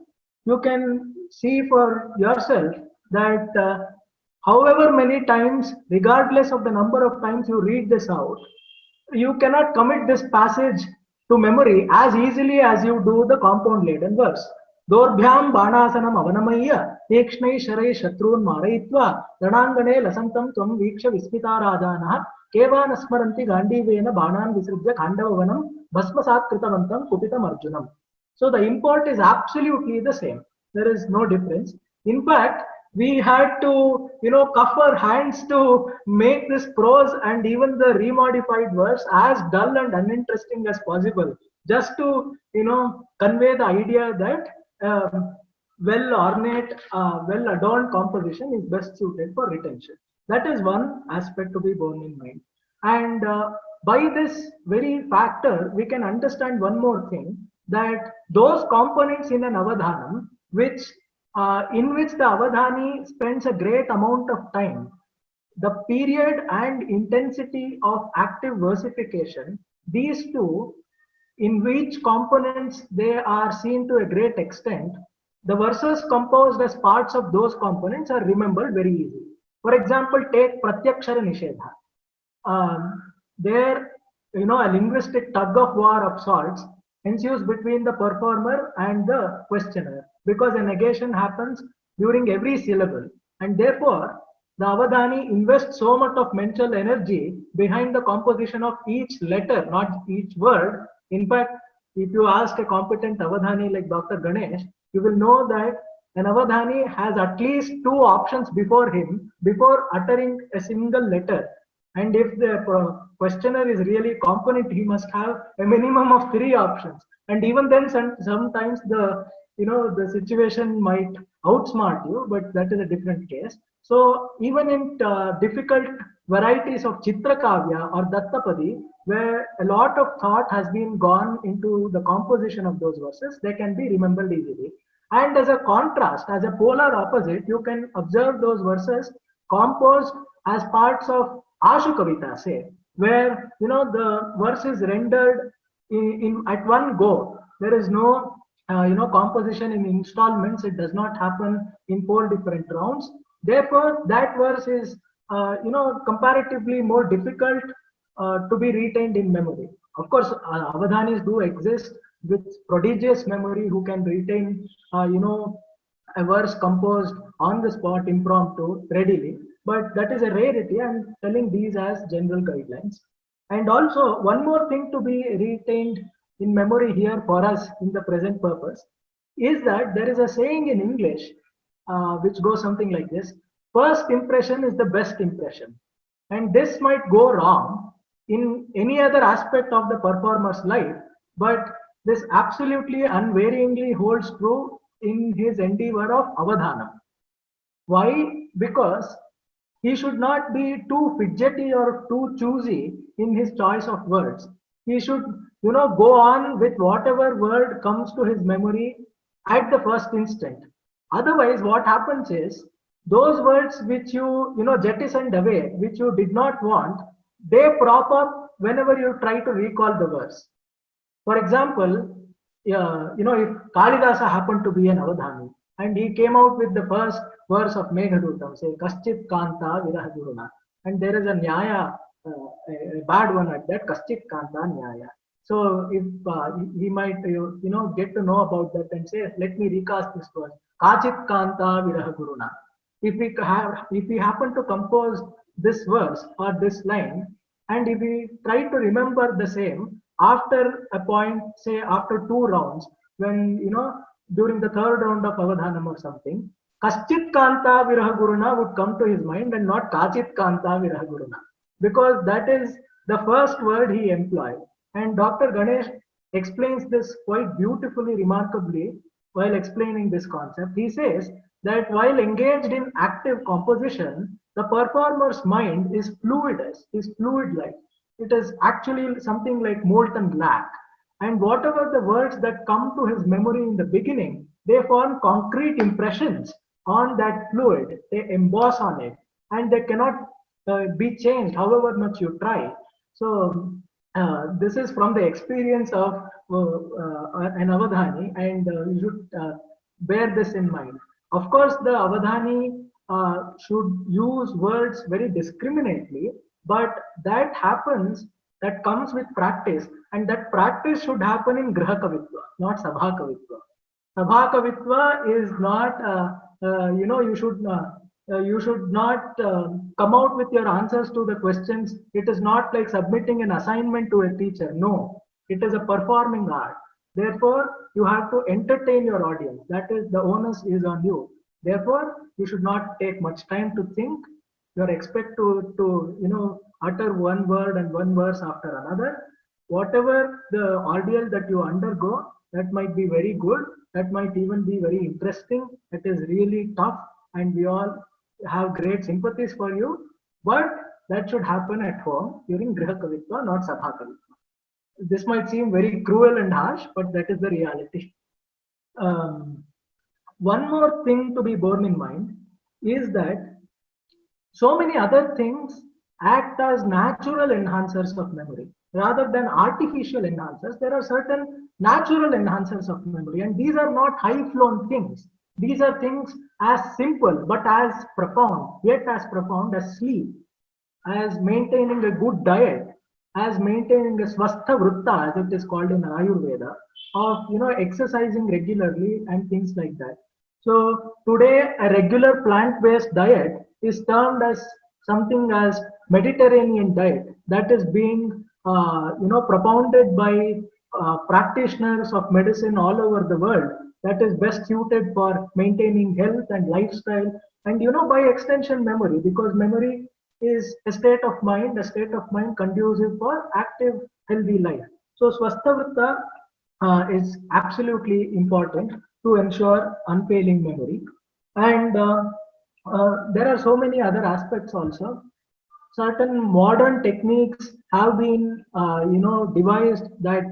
You can see for yourself that however many times, regardless of the number of times you read this out, you cannot commit this passage to memory as easily as you do the compound laden verse. Dorbhyam banasanam avanamaya tekshnai sharai shatrun marayitva ranangane lasantam tvam viksha vispita radhanah kevana smaranti gandivena banan visrujya khandavavanam bhasmasat kritavantam kupitam arjunam. So the import is absolutely the same. There is no difference. In fact, we had to cuff our hands to make this prose and even the remodified verse as dull and uninteresting as possible, just to convey the idea that well ornate, well adorned composition is best suited for retention. That is one aspect to be borne in mind. And by this very factor, we can understand one more thing, that those components in an avadhanam, which in which the avadhani spends a great amount of time, the period and intensity of active versification, these two, in which components they are seen to a great extent, the verses composed as parts of those components are remembered very easily. For example, take Pratyakshara Nishedha. There, a linguistic tug of war of sorts ensues between the performer and the questioner, because a negation happens during every syllable, and therefore the avadhani invests so much of mental energy behind the composition of each letter, not each word. In fact, if you ask a competent avadhani like Dr. Ganesh, you will know that an avadhani has at least two options before him before uttering a single letter. And if the questioner is really competent, he must have a minimum of three options. And even then, sometimes the situation might outsmart you, but that is a different case. So even in difficult varieties of Chitrakavya or Dattapadi, where a lot of thought has been gone into the composition of those verses, they can be remembered easily. And as a contrast, as a polar opposite, you can observe those verses composed as parts of Ashu Kavita, say, where the verse is rendered in at one go. There is no composition in installments. It does not happen in 4 different rounds. Therefore, that verse is comparatively more difficult to be retained in memory. Of course, avadhanis do exist with prodigious memory who can retain a verse composed on the spot impromptu readily, but that is a rarity. I'm telling these as general guidelines. And also, one more thing to be retained in memory here for us in the present purpose is that there is a saying in English which goes something like this: first impression is the best impression. And this might go wrong in any other aspect of the performer's life, but this absolutely unvaryingly holds true in his endeavor of avadhanam. Why? Because he should not be too fidgety or too choosy in his choice of words. He should, go on with whatever word comes to his memory at the first instant. Otherwise, what happens is those words which you jettisoned away, which you did not want, they prop up whenever you try to recall the verse. For example, if Kalidasa happened to be an avadhani and he came out with the first verse of Meghadutam, say Kaschit Kanta Virahaguruna, and there is a Nyaya, a bad one at that, Kaschit Kanta Nyaya. So if he might get to know about that and say, let me recast this verse, Kachit Kanta Virahaguruna. If we happen to compose this verse or this line, and if we try to remember the same after a point, say after 2 rounds, when during the third round of avadhanam or something, Kaschit Kanta Virahaguruna would come to his mind and not Kachit Kanta Virahaguruna, because that is the first word he employed. And Dr. Ganesh explains this quite beautifully, remarkably, while explaining this concept. He says that while engaged in active composition, the performer's mind is fluid-like. It is actually something like molten lac. And whatever the words that come to his memory in the beginning, they form concrete impressions on that fluid. They emboss on it, and they cannot be changed however much you try. So this is from the experience of an avadhani, and you should bear this in mind. Of course, the avadhani should use words very discriminately, but that comes with practice, and that practice should happen in Griha Kavitva, not Sabha Kavitva. Sabha Kavitva is not, you should not come out with your answers to the questions. It is not like submitting an assignment to a teacher. No, it is a performing art. Therefore, you have to entertain your audience. That is, the onus is on you. Therefore, you should not take much time to think. You are expected to utter one word and one verse after another. Whatever the ordeal that you undergo, that might be very good, that might even be very interesting. It is really tough, and we all have great sympathies for you. But that should happen at home during Griha Kavitva, not Sabha Kavitva. This might seem very cruel and harsh, but that is the reality. Um, One more thing to be borne in mind is that so many other things act as natural enhancers of memory rather than artificial enhancers. There are certain natural enhancers of memory, and these are not high flown things. These are things as simple but as profound, yet as profound as sleep, as maintaining a good diet, as maintaining a swastha vritta, as it is called in Ayurveda, of exercising regularly and things like that. So today, a regular plant-based diet is termed as something as Mediterranean diet that is being propounded by practitioners of medicine all over the world, that is best suited for maintaining health and lifestyle, and by extension memory, because memory is a state of mind conducive for active, healthy life. So Swasthavritta is absolutely important to ensure unfailing memory. And there are so many other aspects also. Certain modern techniques have been, devised that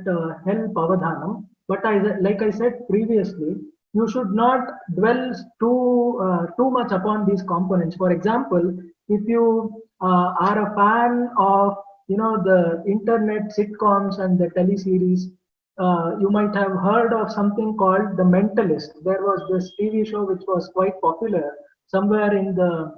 help avadhanam. But like I said previously, you should not dwell too much upon these components. For example, if you are a fan of the internet sitcoms and the teleseries, you might have heard of something called The Mentalist. There was this TV show which was quite popular somewhere in the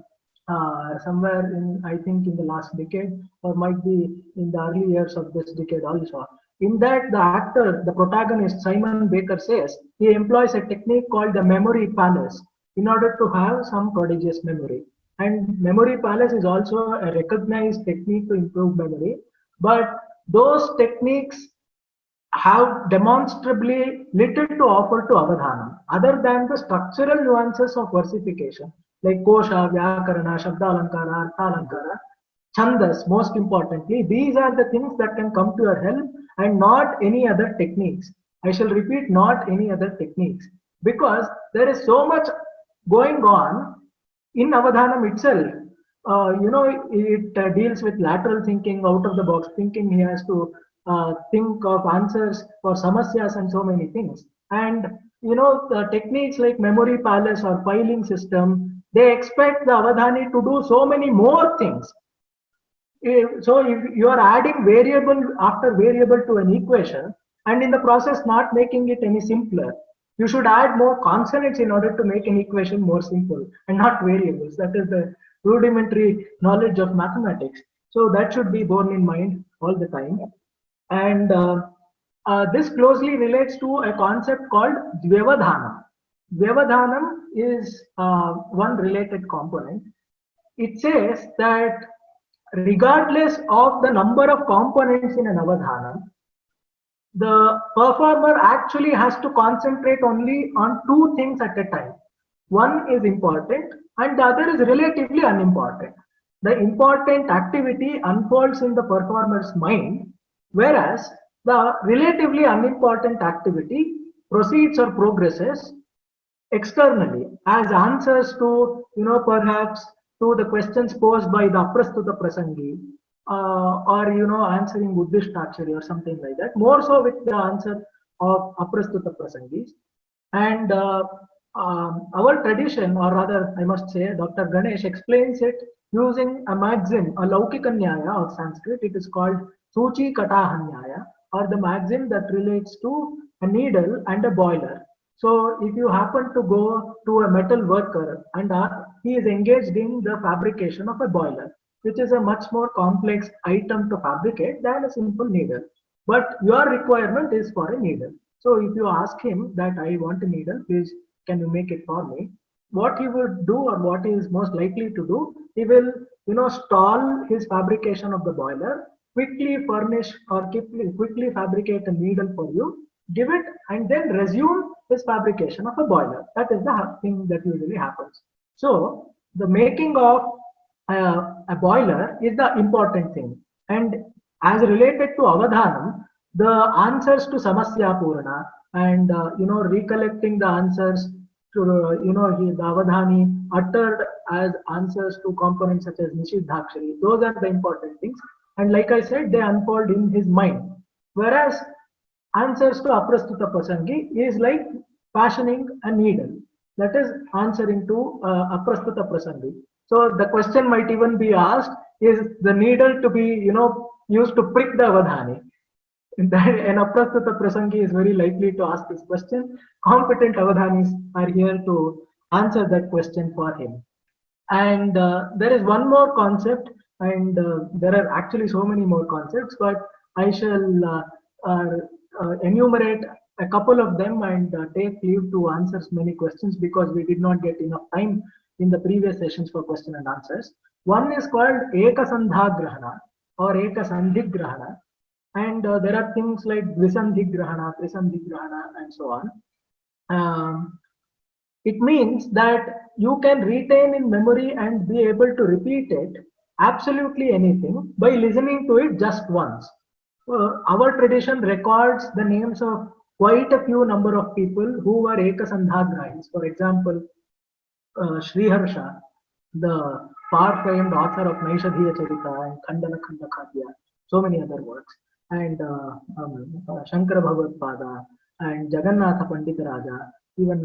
somewhere in, I think, in the last decade, or might be in the early years of this decade also. In that, the actor, the protagonist, Simon Baker, says he employs a technique called the memory palace in order to have some prodigious memory. And memory palace is also a recognized technique to improve memory. But those techniques have demonstrably little to offer to Avadhanam, other than the structural nuances of versification, like Kosha, Vyakarana, Shabdalankara, Arthalankara, Chandas, most importantly. These are the things that can come to your help, and not any other techniques. I shall repeat, not any other techniques, because there is so much going on in Avadhanam itself. It deals with lateral thinking, out of the box thinking. He has to think of answers for samasyas and so many things. And the techniques like memory palace or filing system, they expect the avadhani to do so many more things. So if you are adding variable after variable to an equation, and in the process not making it any simpler, you should add more consonants in order to make an equation more simple, and not variables. That is the rudimentary knowledge of mathematics. So that should be borne in mind all the time. And this closely relates to a concept called Dvyavadhanam. Dvyavadhanam is one related component. It says that regardless of the number of components in an avadhanam, the performer actually has to concentrate only on two things at a time. One is important and the other is relatively unimportant. The important activity unfolds in the performer's mind, whereas the relatively unimportant activity proceeds or progresses externally as answers to, perhaps to the questions posed by the Aprastuta Prasangi, or, answering Uddishtakshari or something like that, more so with the answer of Aprastuta Prasangis. And our tradition, or rather, I must say, Dr. Ganesh explains it using a maxim, a Laukika Nyaya of Sanskrit. It is called Suchi Kataha Nyaya, or the maxim that relates to a needle and a boiler. So if you happen to go to a metal worker and he is engaged in the fabrication of a boiler, which is a much more complex item to fabricate than a simple needle. But your requirement is for a needle. So if you ask him that I want a needle, please can you make it for me? What he would do, or what he is most likely to do, he will stall his fabrication of the boiler, quickly furnish or quickly fabricate a needle for you, give it, and then resume his fabrication of a boiler. That is the thing that usually happens. So the making of a boiler is the important thing. And as related to avadhanam, the answers to samasya purana, and recollecting the answers to the Avadhani uttered as answers to components such as Nishiddhakshari. Those are the important things, and like I said, they unfold in his mind. Whereas answers to Aprastuta Prasangi is like fashioning a needle, that is answering to Aprastuta Prasangi. So the question might even be asked: is the needle to be used to prick the Avadhani? An Aprastuta Prasangi is very likely to ask this question. Competent Avadhanis are here to answer that question for him. And there is one more concept, and there are actually so many more concepts, but I shall enumerate a couple of them and take leave to answer many questions because we did not get enough time in the previous sessions for question and answers. One is called Ekasandhagrahana or Ekasandhigrahana, and there are things like Dvisandhigrahana, Trisandhigrahana, and so on. It means that you can retain in memory and be able to repeat it absolutely anything by listening to it just once. Our tradition records the names of quite a few number of people who were Ekasandhagrahis. For example, Sriharsha, the far-famed author of Naishadhiya Charita and Khandana Khanda Khatya, so many other works, and Shankara Bhagavad and Jagannatha Pandita Raja, even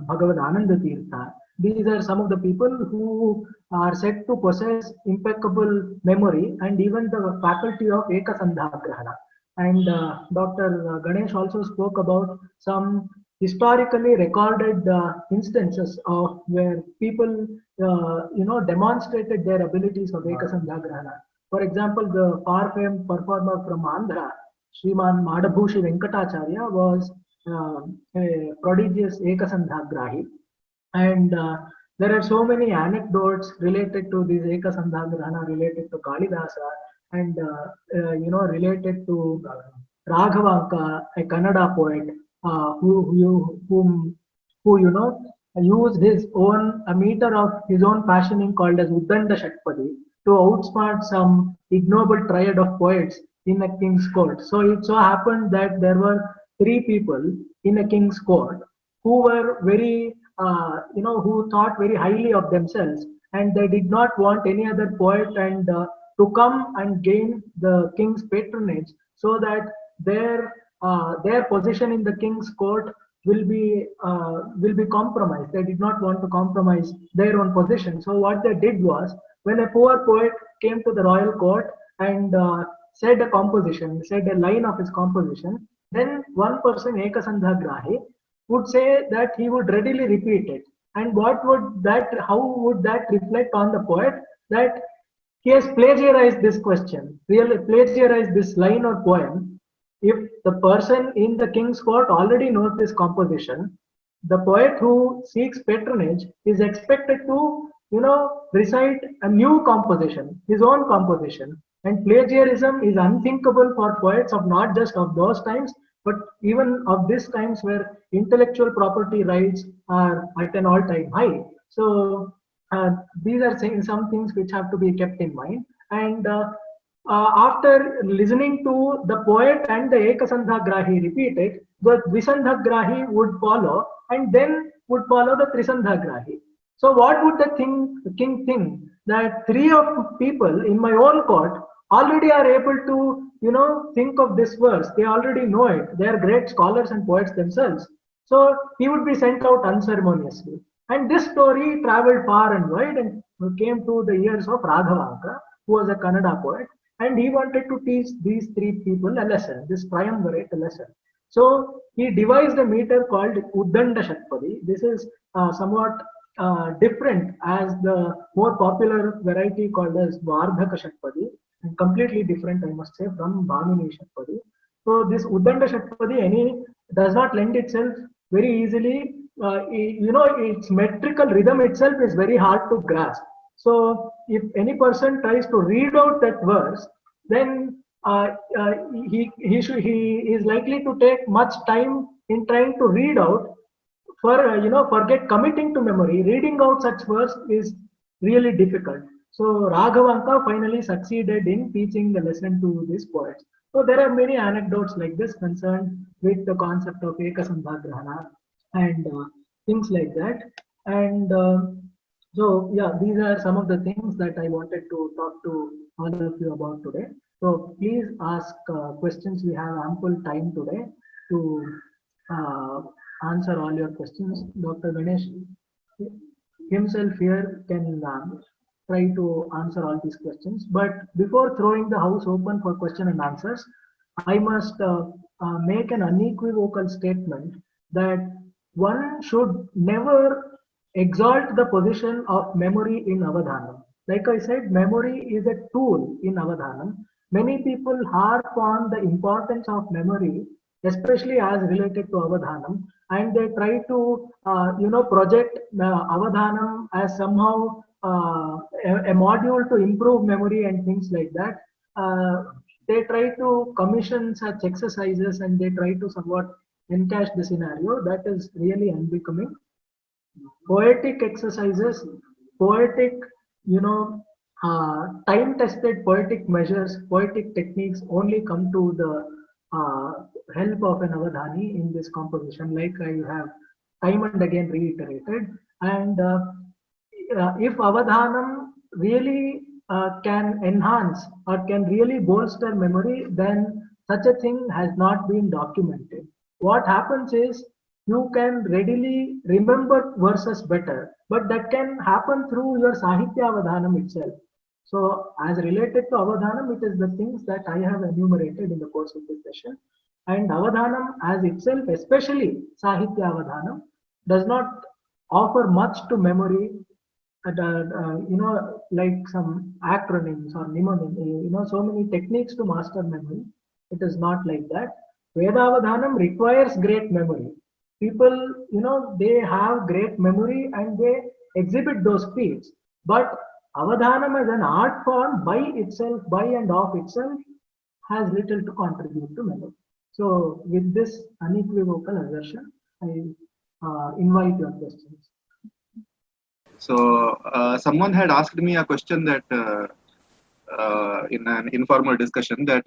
Bhagavad Ananda Tirtha. These are some of the people who are said to possess impeccable memory and even the faculty of Ekasandhagrahana. And Dr. Ganesh also spoke about some historically recorded instances of where people, demonstrated their abilities of Ekasandhagrahana. For example, the far-famed performer from Andhra, Sriman Madabhushi Venkatacharya, was a prodigious Ekasandhagrahi. And there are so many anecdotes related to this Ekasandhagrahana, related to Kalidasa, and related to Raghavanka, a Kannada poet, who used his own a meter of his own fashioning called as Uddanda Shatpadi to outsmart some ignoble triad of poets in a king's court. So it so happened that there were three people in a king's court who were very, who thought very highly of themselves, and they did not want any other poet and to come and gain the king's patronage, so that their position in the king's court will be compromised. They did not want to compromise their own position. So what they did was, when a poor poet came to the royal court and said a composition, said a line of his composition, then one person, Ekasandhagrahi, would say that he would readily repeat it. And how would that reflect on the poet? That he has plagiarized this question, really plagiarized this line or poem. If the person in the king's court already knows this composition, the poet who seeks patronage is expected to, recite a new composition, his own composition. And plagiarism is unthinkable for poets of not just of those times, but even of these times where intellectual property rights are at an all-time high. So these are some things which have to be kept in mind. And after listening to the poet and the Ekasandhagrahi repeat it, the Dvisandhagrahi would follow, and then would follow the Trisandhagrahi. So what would the king think? That three of people in my own court already are able to, think of this verse. They already know it. They are great scholars and poets themselves. So he would be sent out unceremoniously. And this story traveled far and wide and came to the ears of Raghavanka, who was a Kannada poet. And he wanted to teach these three people a lesson, this triumvirate a lesson. So he devised a meter called Uddanda Shatpadi. This is somewhat different as the more popular variety called as Vardhaka Shatpadi, and completely different, I must say, from Bhamini Shatpadi. So this Uddanda Shatpadi does not lend itself very easily. Its metrical rhythm itself is very hard to grasp. So if any person tries to read out that verse, then he is likely to take much time in trying to read out. Forget committing to memory. Reading out such verse is really difficult. So Raghavanka finally succeeded in teaching the lesson to these poets. So there are many anecdotes like this concerned with the concept of Ekasambhagrahana and things like that. And so yeah, these are some of the things that I wanted to talk to all of you about today. So please ask questions. We have ample time today to uh, answer all your questions. Dr. Ganesh himself here can try to answer all these questions. But before throwing the house open for question and answers, I must make an unequivocal statement that one should never exalt the position of memory in Avadhanam. Like I said, memory is a tool in Avadhanam. Many people harp on the importance of memory, especially as related to Avadhanam, and they try to, project Avadhanam as somehow a module to improve memory and things like that. They try to commission such exercises and they try to somewhat encash the scenario. That is really unbecoming. Poetic exercises, poetic, time-tested poetic measures, poetic techniques only come to the help of an Avadhani in this composition, like I have time and again reiterated. And if Avadhanam really can enhance or can really bolster memory, then such a thing has not been documented. What happens is you can readily remember verses better, but that can happen through your Sahitya Avadhanam itself. So, as related to Avadhanam, it is the things that I have enumerated in the course of this session. And Avadhanam as itself, especially Sahitya Avadhanam, does not offer much to memory, like some acronyms or mnemonics, so many techniques to master memory. It is not like that. Vedavadhanam requires great memory. People, they have great memory and they exhibit those feats. But Avadhanam as an art form by itself, by and of itself, has little to contribute to memory. So, with this unequivocal assertion, I invite your questions. So someone had asked me a question that in an informal discussion that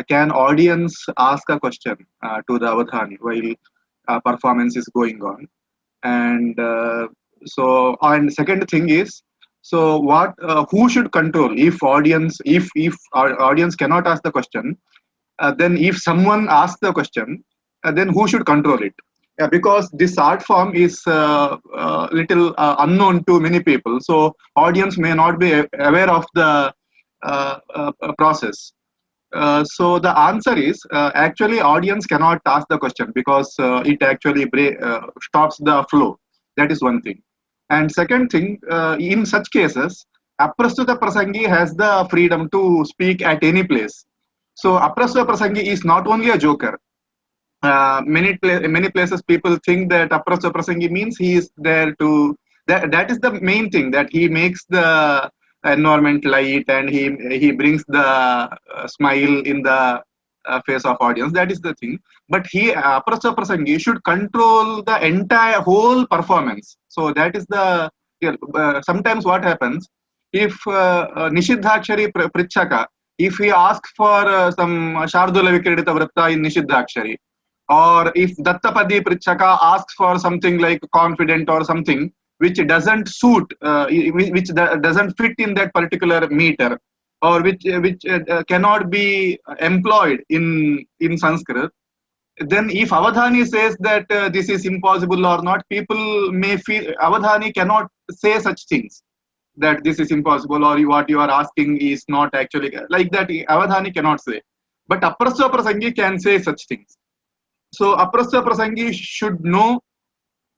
can audience ask a question to the Avadhani while performance is going on, and and second thing is, so what who should control if our audience cannot ask the question, then if someone asks the question, then who should control it? Yeah, because this art form is little unknown to many people, so audience may not be aware of the process. So the answer is actually audience cannot ask the question because it actually stops the flow. That is one thing. And second thing, in such cases, Aprastuta Prasangi has the freedom to speak at any place. So Aprastuta Prasangi is not only a joker. Many places people think that Aprastuta Prasangi means he is there to, that is the main thing, that he makes the environment light and he brings the smile in the face of audience. That is the thing. But Aprastuta Prasangi should control the entire whole performance. So that is the, sometimes what happens, if Nishiddhakshari Prichaka, if he asks for some Shardula Vikridita Vritta in Nishiddhakshari, or if Dattapadi Prichaka asks for something like confident or something which doesn't suit, which doesn't fit in that particular meter, or which cannot be employed in Sanskrit, then if Avadhani says that this is impossible or not, people may feel Avadhani cannot say such things, that this is impossible or what you are asking is not actually like that. Avadhani cannot say, but Aprastuta Prasangi can say such things. So Aprastuta Prasangi should know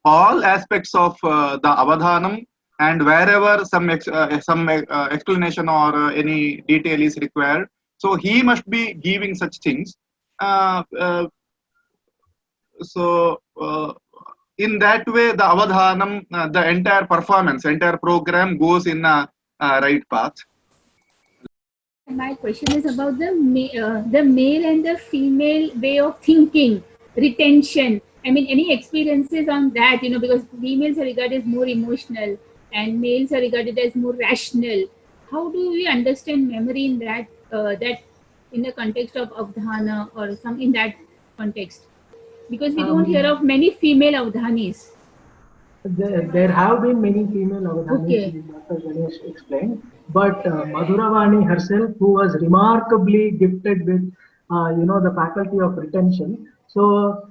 all aspects of the Avadhanam, and wherever some explanation or any detail is required, so he must be giving such things. In that way, the Avadhanam, the entire performance, entire program goes in a right path. My question is about the male and the female way of thinking, retention. I mean, any experiences on that? Because females are regarded as more emotional and males are regarded as more rational. How do we understand memory in that in the context of Avdhana or some in that context? Because we don't hear of many female Avdhanis. There have been many female Avadhanis, Okay. Dr. Ganesh explained, but Madhuravani herself, who was remarkably gifted with, the faculty of retention. So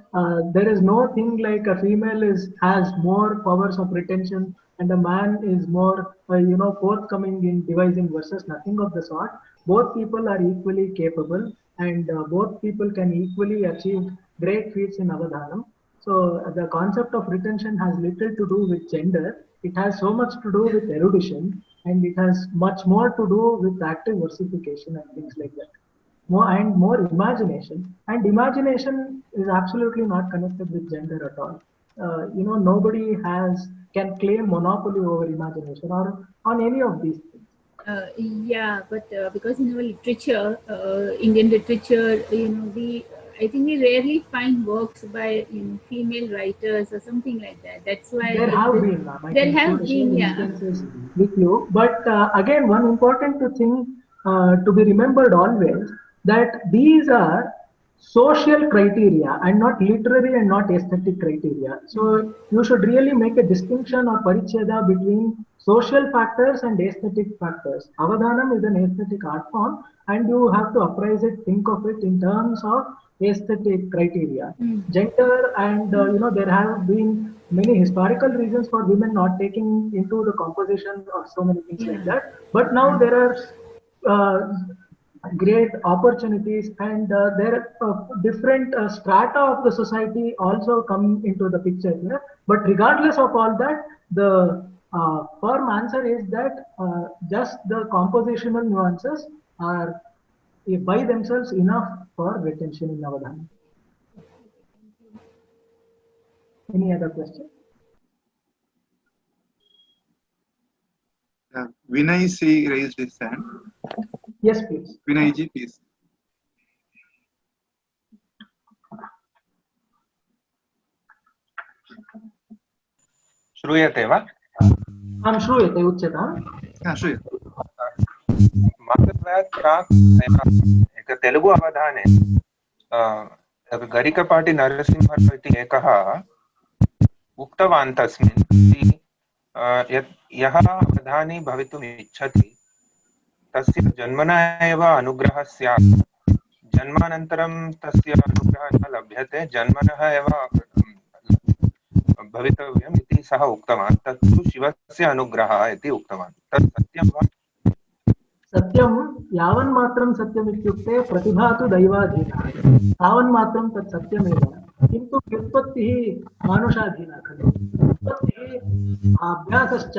there is no thing like a female has more powers of retention and a man is more, forthcoming in devising verses. Nothing of the sort. Both people are equally capable, and both people can equally achieve great feats in Avadhanam. So the concept of retention has little to do with gender. It has so much to do with erudition, and it has much more to do with active versification and things like that. More imagination. And imagination is absolutely not connected with gender at all. Nobody can claim monopoly over imagination or on any of these things. Yeah, but because in our literature, Indian literature, I think we rarely find works by female writers or something like that. That's why There have been, ma'am. I there can have share been, yeah. instances with you. But again, one important thing to be remembered always, that these are social criteria and not literary and not aesthetic criteria. So you should really make a distinction or paricheda between social factors and aesthetic factors. Avadhanam is an aesthetic art form, and you have to appraise it, think of it in terms of aesthetic criteria. Gender, and there have been many historical reasons for women not taking into the composition of so many things like that. But now there are great opportunities, and there are different strata of the society also come into the picture here. But regardless of all that, the firm answer is that just the compositional nuances are by themselves enough for retention in Avadhanam. Any other question? Vinay C raised his hand. Yes, please. Vinay ji, please. श्रूयते वा? आं श्रूयते, उच्यताम्. श्रूयते. मासद्वयात् प्राक् एक तेलुगु अवधाने गरिकपाटि नरसिंहराव इति एकः उक्तवान् तस्मिन् यः अवधानी भवितुम् इच्छति तस्य जन्मना एव अनुग्रहः स्यात्, जन्मानन्तरं तस्य अनुग्रहः न लभ्यते, जन्मनः एव भवितव्यम् इति सः उक्तवान्. तत्तु शिवस्य अनुग्रहः इति उक्तवान्. तत् सत्यं वा? सत्यं यावन्मात्रं सत्यम् इत्युक्ते प्रतिभा तु दैवाधीना, तावन्मात्रं तत् सत्यमेव. किन्तु व्युत्पत्तिः मानुषाधीना खलु. व्युत्पत्तिः अभ्यासश्च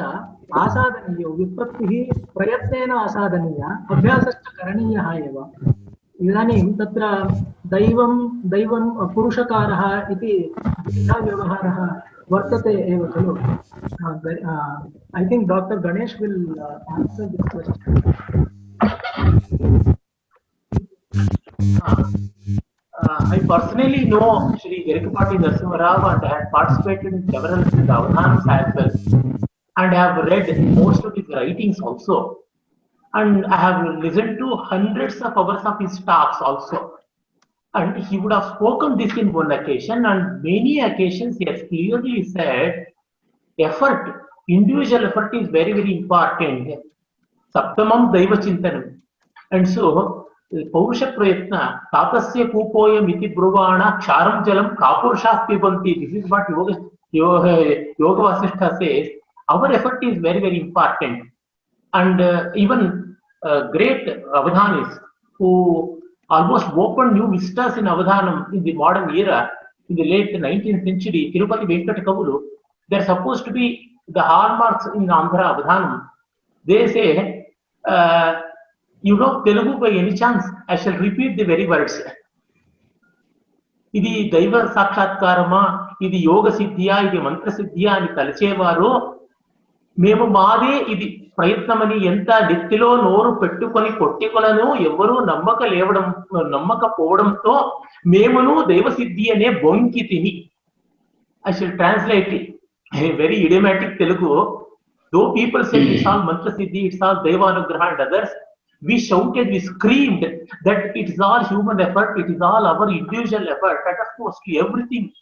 आसादनीयो, व्युत्पत्तिः प्रयत्नेन आसादनीया, अभ्यासश्च करणीयः एव. इदानीं तत्र दैवं पुरुषकारः इति व्यवहारः वर्तते एव खलु. I think Dr. Ganesh will answer this question. I personally know Shri Garikapati Narasimha Rao, and I had participated in several of his avadhanams as well, and I have read most of his writings also, and I have listened to hundreds of hours of his talks also. And he would have spoken this in one occasion, and many occasions he has clearly said effort, individual effort is very, very important. Saptamam Daiva Chintanam. And so, Paurusha Prayatna, Tatasya Kupoyam iti Bruvana, Ksharam Jalam, Kapurshah Pibanti. This is what Yoga Vasishtha says. Our effort is very, very important. And even great Avadhanis who almost opened new vistas in Avadhanam in the modern era, in the late 19th century, Tirupati Venkata Kavulu, they're supposed to be the hallmarks in Andhra Avadhanam. They say, you know Telugu by any chance? I shall repeat the very words. Idi Daiva Sakshatkarama, Idi Yoga Siddhya, Idi Mantra Siddhya, and Talchevaru, Memu Made, Idi ప్రయత్నమని ఎంత నెత్తిలో నోరు పెట్టుకొని కొట్టికొలను ఎవరు నమ్మకపోవడంతో మేమును దైవసిద్ధి అనే బొంకి తిని. I shall translate it in very idiomatic Telugu. Though people say it's all mantra siddhi, it's all deva anugraha and others, we shouted, we screamed that it is all human effort, it is all our individual effort. That of course, to everything,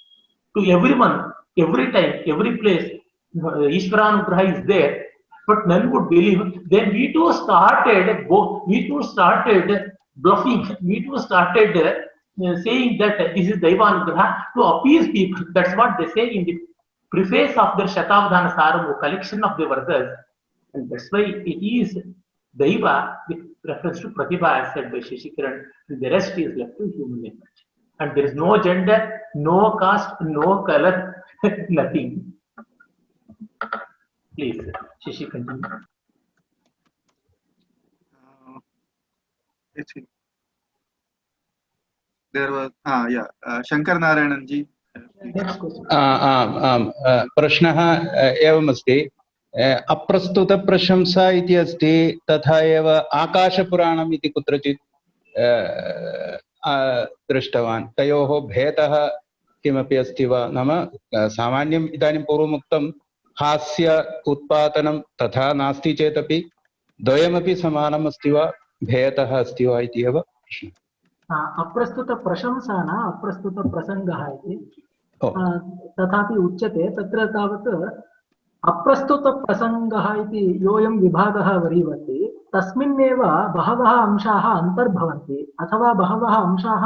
to everyone, every time, every place, Ishvaranugraha is there. But none would believe. Then we too started bluffing. We too started saying that this is Daivanugraha to appease people. That's what they say in the preface of their Shatavadhana Saramu, collection of the verses. And that's why it is Daiva with reference to Pratibha, as said by Shashikiran. The rest is left to human nature. And there is no gender, no caste, no color, nothing. Please, Shashi, continue. Let's see. There was Shankar Narayananji. Next question. प्रश्नः एवमस्ति अप्रस्तुतप्रशंसा इति अस्ति तथा एव आकाशपुराणम् इति कुत्रचित् दृष्टवान् तयोः भेदः किमपि अस्ति वा नाम सामान्यम् इदानीं पूर्वमुक्तं हास्य उत्पादनं तथा नास्ति चेदपि द्वयमपि समानम् अस्ति वा भेदः अस्ति वा इति एव प्रश्नः अप्रस्तुत प्रशंसा न अप्रस्तुत प्रसंगः इति तथापि उच्यते तत्र तावत् अप्रस्तुत प्रसंगः इति योऽयं विभागः वरीवर्ति तस्मिन्नेव बहवः अंशाः अन्तर्भवन्ति अथवा बहवः अंशाः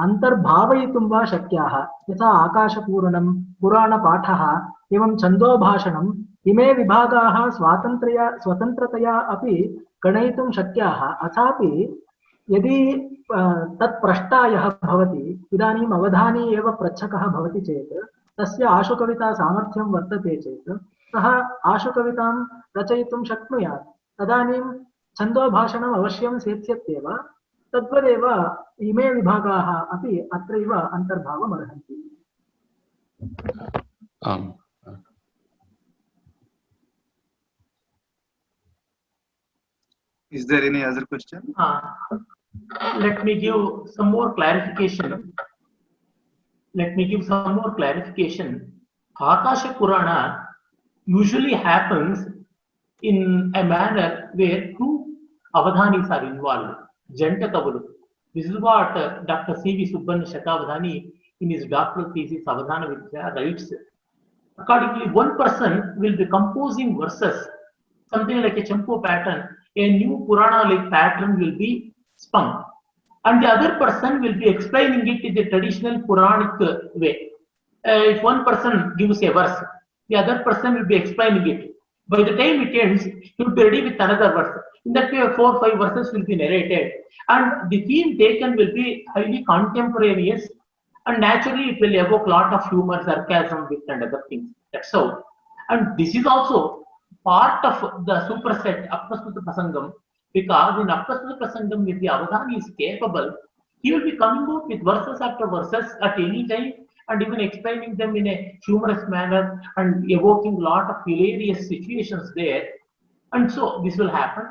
अन्तर्भावयितुं वा शक्याः यथा आकाशपूरणं पुराणपाठः एवं छन्दोभाषणम् इमे विभागाः स्वतन्त्रतया अपि गणयितुं शक्याः अथापि यदि तत्प्रष्टायः भवति इदानीम् अवधानी एव प्रच्छकः भवति चेत् तस्य आशुकविता सामर्थ्यं वर्तते चेत् सः आशुकवितां रचयितुं शक्नुयात् तदानीं छन्दोभाषणम् अवश्यं सेत्स्यत्येव तद्वदेव इमे विभागाः अपि अत्रैव अन्तर्भावमर्हन्ति Is there any other question? Let me give some more clarification. Akasha Purana usually happens in a manner where two avadhanis are involved. Janta Kavalu. This is what Dr. C.V. Subban Shatavadhani in his doctoral thesis Avadhana Vidya writes. Accordingly, one person will be composing verses, something like a Champu pattern. A new Purana-like pattern will be spun. And the other person will be explaining it in the traditional Puranic way. If one person gives a verse, the other person will be explaining it. By the time it ends, he will be ready with another verse. In that way, 4 or 5 verses will be narrated. And the theme taken will be highly contemporaneous. And naturally, it will evoke a lot of humor, sarcasm, wit, and other things. That's how. And this is also part of the superset Aprastuta Prasangam, because in Aprastuta Prasangam, if the Avadhani is capable, he will be coming out with verses after verses at any time and even explaining them in a humorous manner and evoking a lot of hilarious situations there. And so this will happen.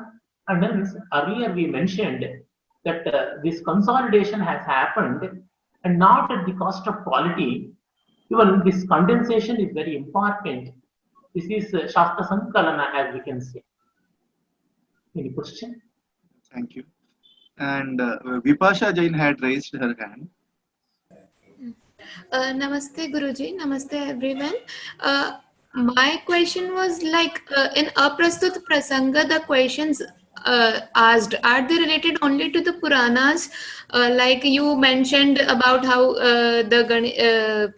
And then earlier we mentioned that this consolidation has happened and not at the cost of quality. Even this condensation is very important. This is Shastra Sankalana, as we can say. Any question? Thank you. And Vipasha Jain had raised her hand. Namaste Guruji, namaste everyone. My question was like in Aprastut Prasanga, the questions asked, are they related only to the Puranas? Like you mentioned about how the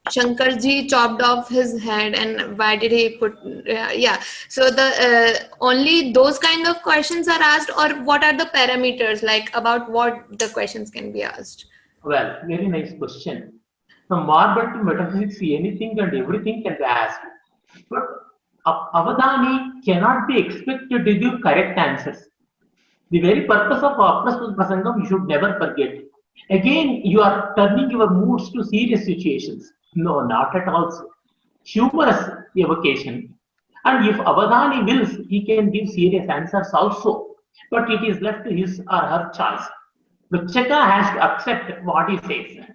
Shankarji chopped off his head and why did he put, so the only those kind of questions are asked, or what are the parameters, like about what the questions can be asked? Well, very nice question. From marble to metaphysics, anything and everything can be asked. But Avadhani cannot be expected to give correct answers. The very purpose of Aprastut Prasangam, you should never forget. Again, you are turning your moods to serious situations. No, not at all. Humorous evocation. And if Avadhani wills, he can give serious answers also. But it is left to his or her choice. Vrichaka has to accept what he says.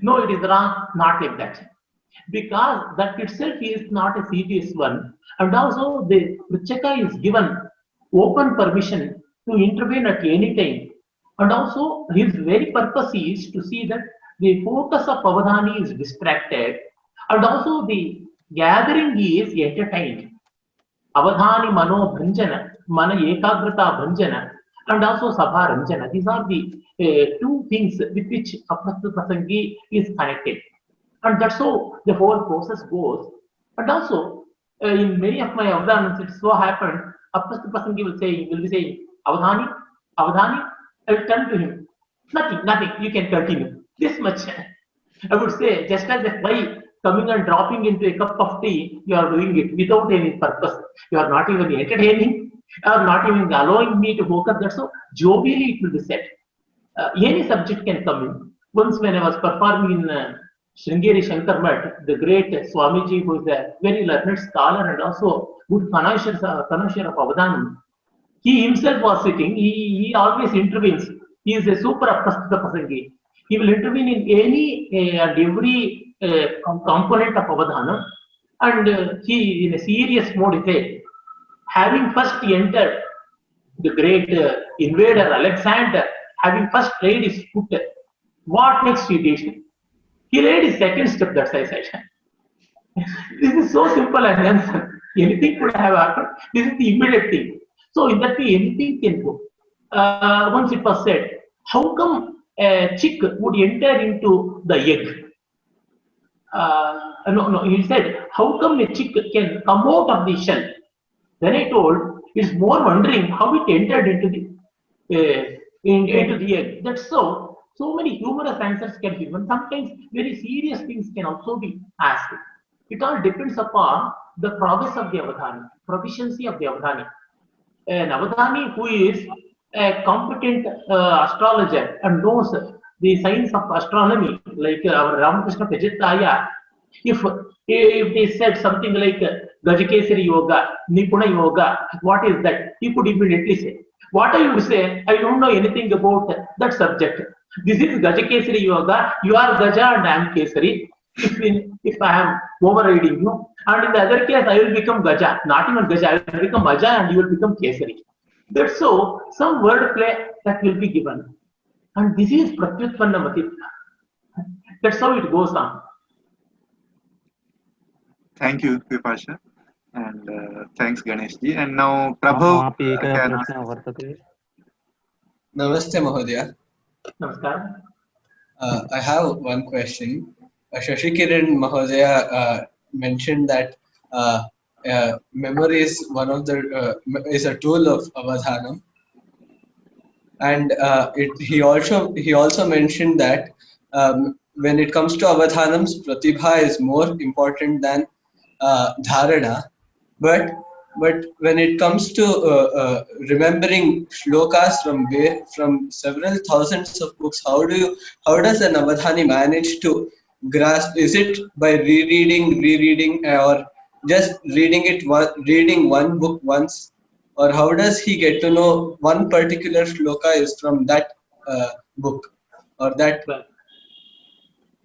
No, it is wrong, not like that. Because that itself is not a serious one. And also the Vrichaka is given open permission to intervene at any time. And also his very purpose is to see that the focus of Avadhani is distracted and also the gathering is entertained. Avadhani Mano Bhanjana, Mana Ekagrata Bhanjana, and also Sabha Ranjana. These are the two things with which Aprasthuta Prasangi is connected. And that's how the whole process goes. And also, in many of my Avadhanams, it so happened, Aprasthuta Prasangi will be saying, Avadhani, Avadhani, I will turn to him. Nothing, you can continue. This much. I would say, just as a fly coming and dropping into a cup of tea, you are doing it without any purpose. You are not even entertaining, you are not even allowing me to focus. That's so jovially it will be said. Any subject can come in. Once when I was performing in Sringeri Shankar Mutt, the great Swamiji, who is a very learned scholar and also good connoisseur of Avadhanam, he himself was sitting, he always intervenes. He is a super Aprasthuta Prasangi. He will intervene in any and every component of Avadhanam, and he, in a serious mode, he said, having first entered the great invader Alexander, having first laid his foot, what next he did? He laid his second step, that's I said. This is so simple and answer. Anything could have happened. This is the immediate thing. So in that way, anything can go. Once it was said, how come a chick would enter into the egg? No, he said, how come a chick can come out of the shell? Then I told, it's more wondering how it entered into the egg. That's so many humorous answers can be given. Sometimes very serious things can also be asked. It all depends upon the prowess of the Avadhani, proficiency of the Avadhani. An Avadhani who is a competent astrologer and knows the science of astronomy, like our Ramakrishna Pejataya, if they said something like Gajakesari Yoga, Nipuna Yoga, what is that? He could immediately say. What I would say, I don't know anything about that subject. This is Gajakesari Yoga, you are Gaja and I am Kesari. If I am overriding you, and in the other case, I will become Gaja, not even Gaja, I will become Aja and you will become Kesari. That's so, some word play that will be given. And this is Pratyutpanna Mati. That's how it goes on. Thank you, Vipasha. And thanks, Ganesh ji. And now, Prabhu. Namaste, Mahodaya. Namaskar. I have one question. Shashikiran Mahodaya mentioned that memory is is a tool of Avadhanam, and he also mentioned that when it comes to Avadhanams, Pratibha is more important than Dharana, but when it comes to remembering shlokas from several thousands of books, how does an Avadhani manage to grasp? Is it by rereading, or just reading one book once, or how does he get to know one particular shloka is from that book or that?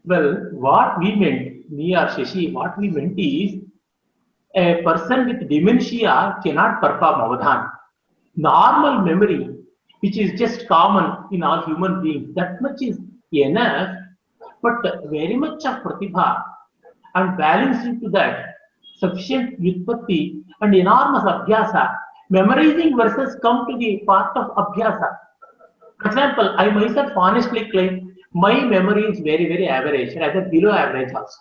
Well, what we meant, me or Shashi, what we meant is a person with dementia cannot perform Avadhan. Normal memory, which is just common in all human beings, that much is enough, but very much of Pratibha and balance into that, sufficient Vyutpatti and enormous Abhyasa. Memorizing verses come to the part of Abhyasa. For example, I myself honestly claim my memory is very, very average, rather below average also.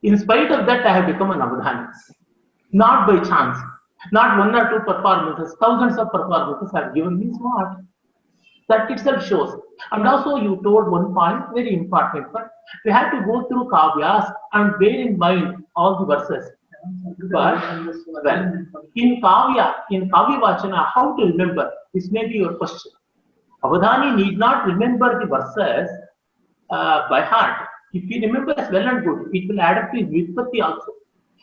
In spite of that, I have become an Avadhani. Not by chance. Not one or two performances, thousands of performances have given me what? That itself shows. And also you told one point, very important, but we have to go through Kavyas and bear in mind all the verses. But, well, in Kavya Vachana, how to remember? This may be your question. Avadhani need not remember the verses by heart. If he remembers well and good, it will add up to his Vyutpatti also.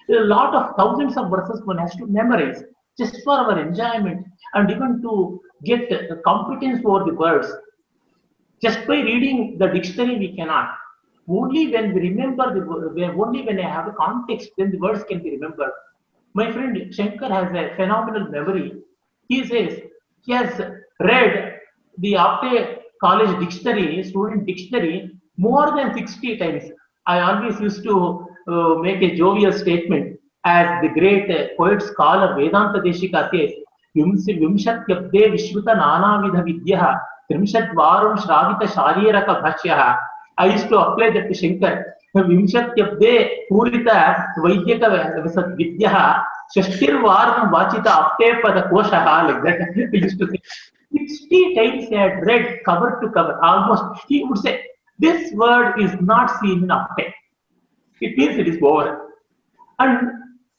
There are a lot of thousands of verses one has to memorize just for our enjoyment and even to get the competence over the words. Just by reading the dictionary we cannot. Only when we remember only when I have a context, then the words can be remembered. My friend Shankar has a phenomenal memory. He says, has read the Apte College dictionary, student dictionary, more than 60 times. I always used to make a jovial statement as the great poet scholar Vedanta Deshika says, Vimshatyabde Vishruta Nanavidha Vidyaha, Trimshadvaram Shravita Shariraka Bhashyaha. I used to apply that to Shankar. Vimshatyabde Purita Vaidyaka Vidyaha, Shashtirvaram Vachita Apte Pada Koshaha, like that. I used to say. 60 times he had read cover to cover, almost. He would say, this word is not seen in Apte. It means it is over. And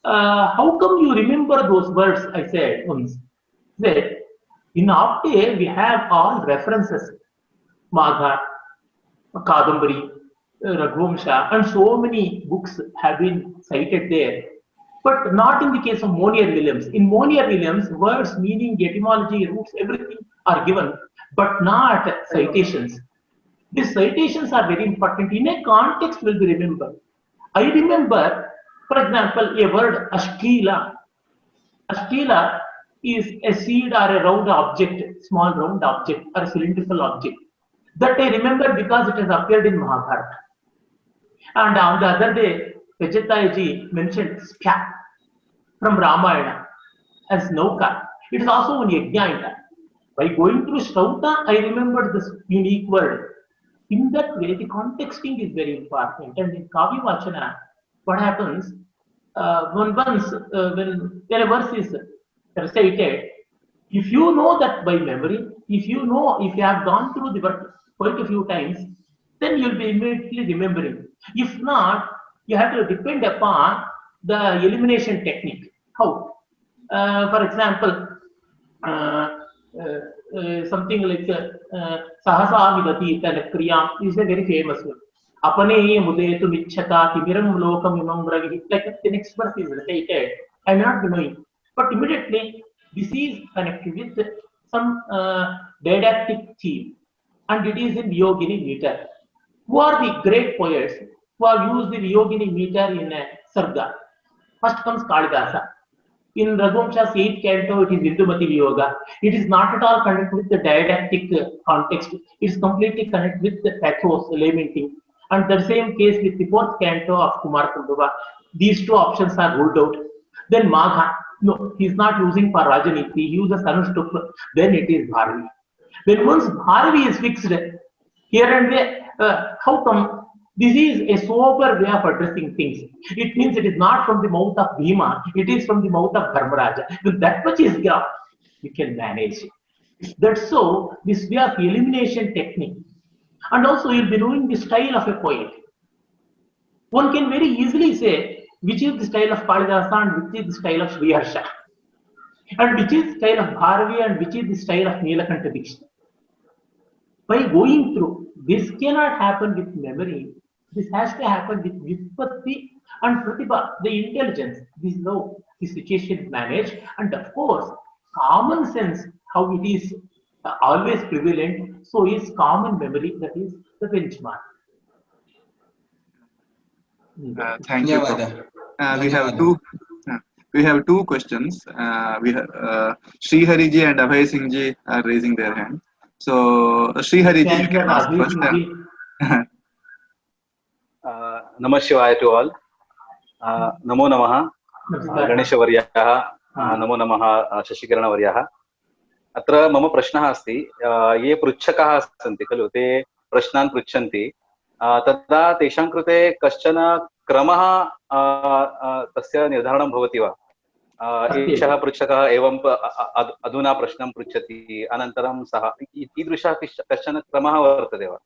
how come you remember those words? I said once. That in Apte we have all references. Magha, Kadambari, Raghuvamsha, and so many books have been cited there. But not in the case of Monier Williams. In Monier Williams, words, meaning, etymology, roots, everything are given, but not citations. These citations are very important. In a context will be remembered. I remember, for example, a word Ashtila. Ashtila is a seed or a round object, small round object or a cylindrical object. That I remember because it has appeared in Mahabharata. And on the other day, Pejataji mentioned Skya from Ramayana as Nauka. It is also on Yajna. By going through Shrauta, I remembered this unique word. In that way, the contexting is very important. And in Kavi Vachana, what happens, when a verse is recited, if you know that by memory, if you have gone through the verse quite a few times, then you'll be immediately remembering. If not, you have to depend upon the elimination technique. How? For example, something like Sahasa Vidati Kriya is a very famous one. Apane Mudetu Michata Timiram Lokam Imam Ravi. Like the next verse is recited. I may not be knowing. But immediately this is connected with some didactic theme. And it is in Yogini meter. Who are the great poets who have used the Yogini meter in Sarga? First comes Kalidasa. In Raghuvamsha's 8th canto, it is Indumati Viyoga. It is not at all connected with the didactic context. It is completely connected with the pathos, lamenting. And the same case with the 4th canto of Kumar Sambhava. These two options are ruled out. Then Magha. No, he is not using for Rajaniti. He uses Anushtup. Then it is Bharavi. Then once Bharavi is fixed, here and there, how come? This is a sober way of addressing things. It means it is not from the mouth of Bhima, it is from the mouth of Dharmaraja. With that much is graph, you can manage. That's so, this way of elimination technique. And also you'll be knowing the style of a poet. One can very easily say which is the style of Kalidasa and which is the style of Sriharsha. And which is the style of Bharavi and which is the style of Nilakanta Dikshit. By going through, this cannot happen with memory. This has to happen with Vipatti and Pratibha, the intelligence. This is how the situation is managed. And of course, common sense, how it is always prevalent, so is common memory, that is the benchmark. Thank you. We have two questions. We have Srihariji and Abhay Singh ji are raising their hand. So Srihariji, you can ask first. Namah Shivaya to all. Namo Namaha. Ganesha Varyaha. Namo Namaha Shashikirana Varyaha. अत्र मम प्रश्नः अस्ति ये पृच्छकाः सन्ति खलु ते प्रश्नान् पृच्छन्ति तदा तेषां कृते कश्चन क्रमः तस्य निर्धारणं भवति वा एषः पृच्छकः एवं अधुना प्रश्नं पृच्छति अनन्तरं सः ईदृशः कश्चन क्रमः वर्तते वा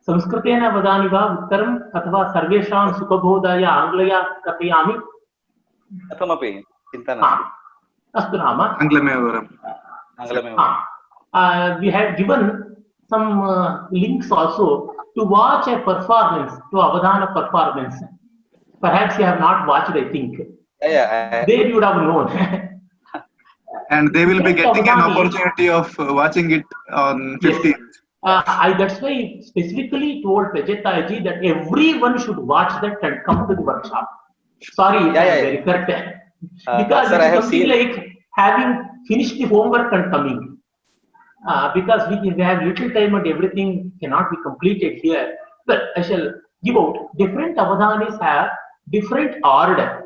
संस्कृतेन वदामि वा उत्तरम् अथवा सर्वेषां सुखबोधाय आङ्ग्लया कथयामि कथमपि चिन्ता नास्ति अस्तु नाम आङ्ग्लमेव we have given some links also to watch a performance, to Avadhana performance. Perhaps you have not watched, I think. Yeah. There you would have known. And they will be getting an opportunity of watching it on 15th. Yes. That's why I specifically told Pejataji that everyone should watch that and come to the workshop. Sorry, very correct. Because sir, it I is have something seen. like having finished the homework and coming. Because we have little time and everything cannot be completed here. But I shall give out different avadhanis have different order.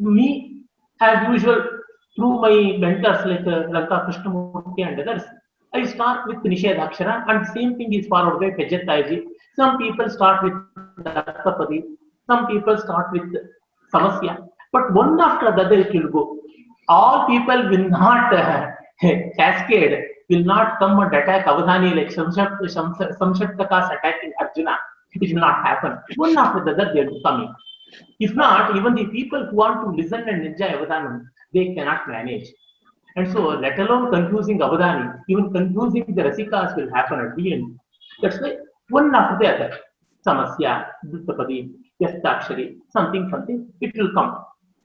Me, as usual, through my mentors like Lanka Krishnamurti and others, I start with Nishedakshara, and same thing is followed by Pejattaji. Some people start with Dattapadi, some people start with Samasya, but one after the other it will go. All people will not cascade, will not come and attack Avadhani like Samshaktaka's attacking Arjuna. It will not happen. One after the other they will come in. If not, even the people who want to listen and enjoy Avadhanam, they cannot manage. And so, let alone confusing Avadhani, even confusing the Rasikas will happen at the end. That's why one after the other, Samasya, Duttapadi, Yastakshari, something, it will come.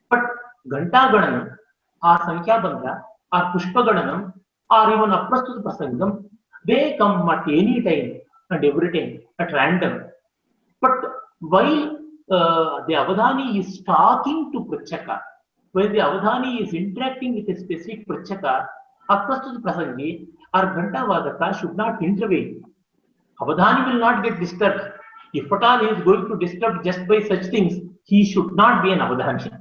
But Ganta Gananam, or Sankhya Bandha, or Pushpa Gananam, or even Aprastut Prasangam, they come at any time and every time at random. But while the Avadhani is talking to Pruchaka, when the Avadhani is interacting with a specific Pruchaka, Aprastut Prasangi or Ghantavadaka should not intervene. Avadhani will not get disturbed. If at all he is going to disturb just by such things, he should not be an Avadhani.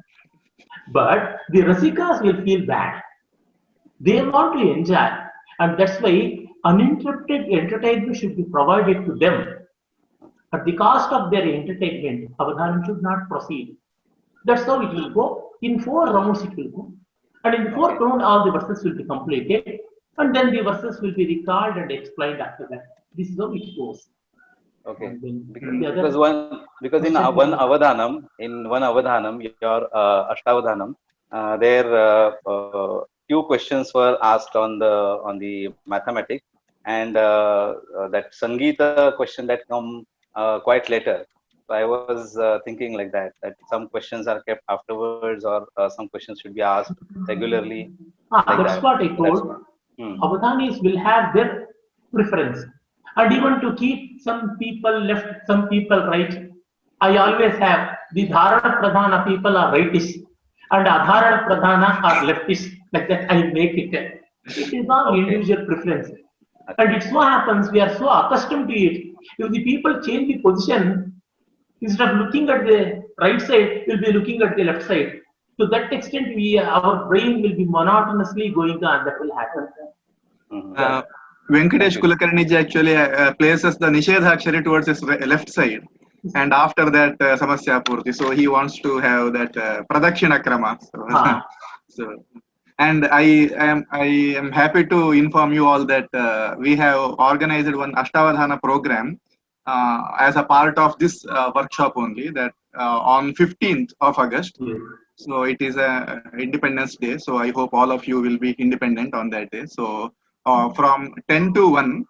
But the Rasikas will feel bad. They want to enjoy, and that's why uninterrupted entertainment should be provided to them. At the cost of their entertainment, Avadhanam should not proceed. That's how it will go. In 4 rounds it will go. And in the 4th round, all the verses will be completed. And then the verses will be recalled and explained after that. This is how it goes. Okay. Because in one Avadhanam, your Ashtavadhanam, there few questions were asked on the mathematics, and that Sangeeta question that come quite later. So I was thinking like that some questions are kept afterwards, or some questions should be asked regularly. That's what I told. Avadhanis will have their preference. And even to keep some people left, some people right, I always have the Dharana Pradhana people are rightish and Adharana Pradhana are leftish. Like that, I make it. It is not individual preference. And it so happens we are so accustomed to it. If the people change the position, instead of looking at the right side, we'll be looking at the left side. To that extent, our brain will be monotonously going on. That will happen. Venkatesh Kulkarni actually places the Nishedhakshari towards his left side, and after that Samasya Purti. So he wants to have that Pradakshina Krama. So, and I am happy to inform you all that we have organized one Ashtavadhana program as a part of this workshop only, that on 15th of August. So it is a Independence Day. So I hope all of you will be independent on that day. So from 10 to 1,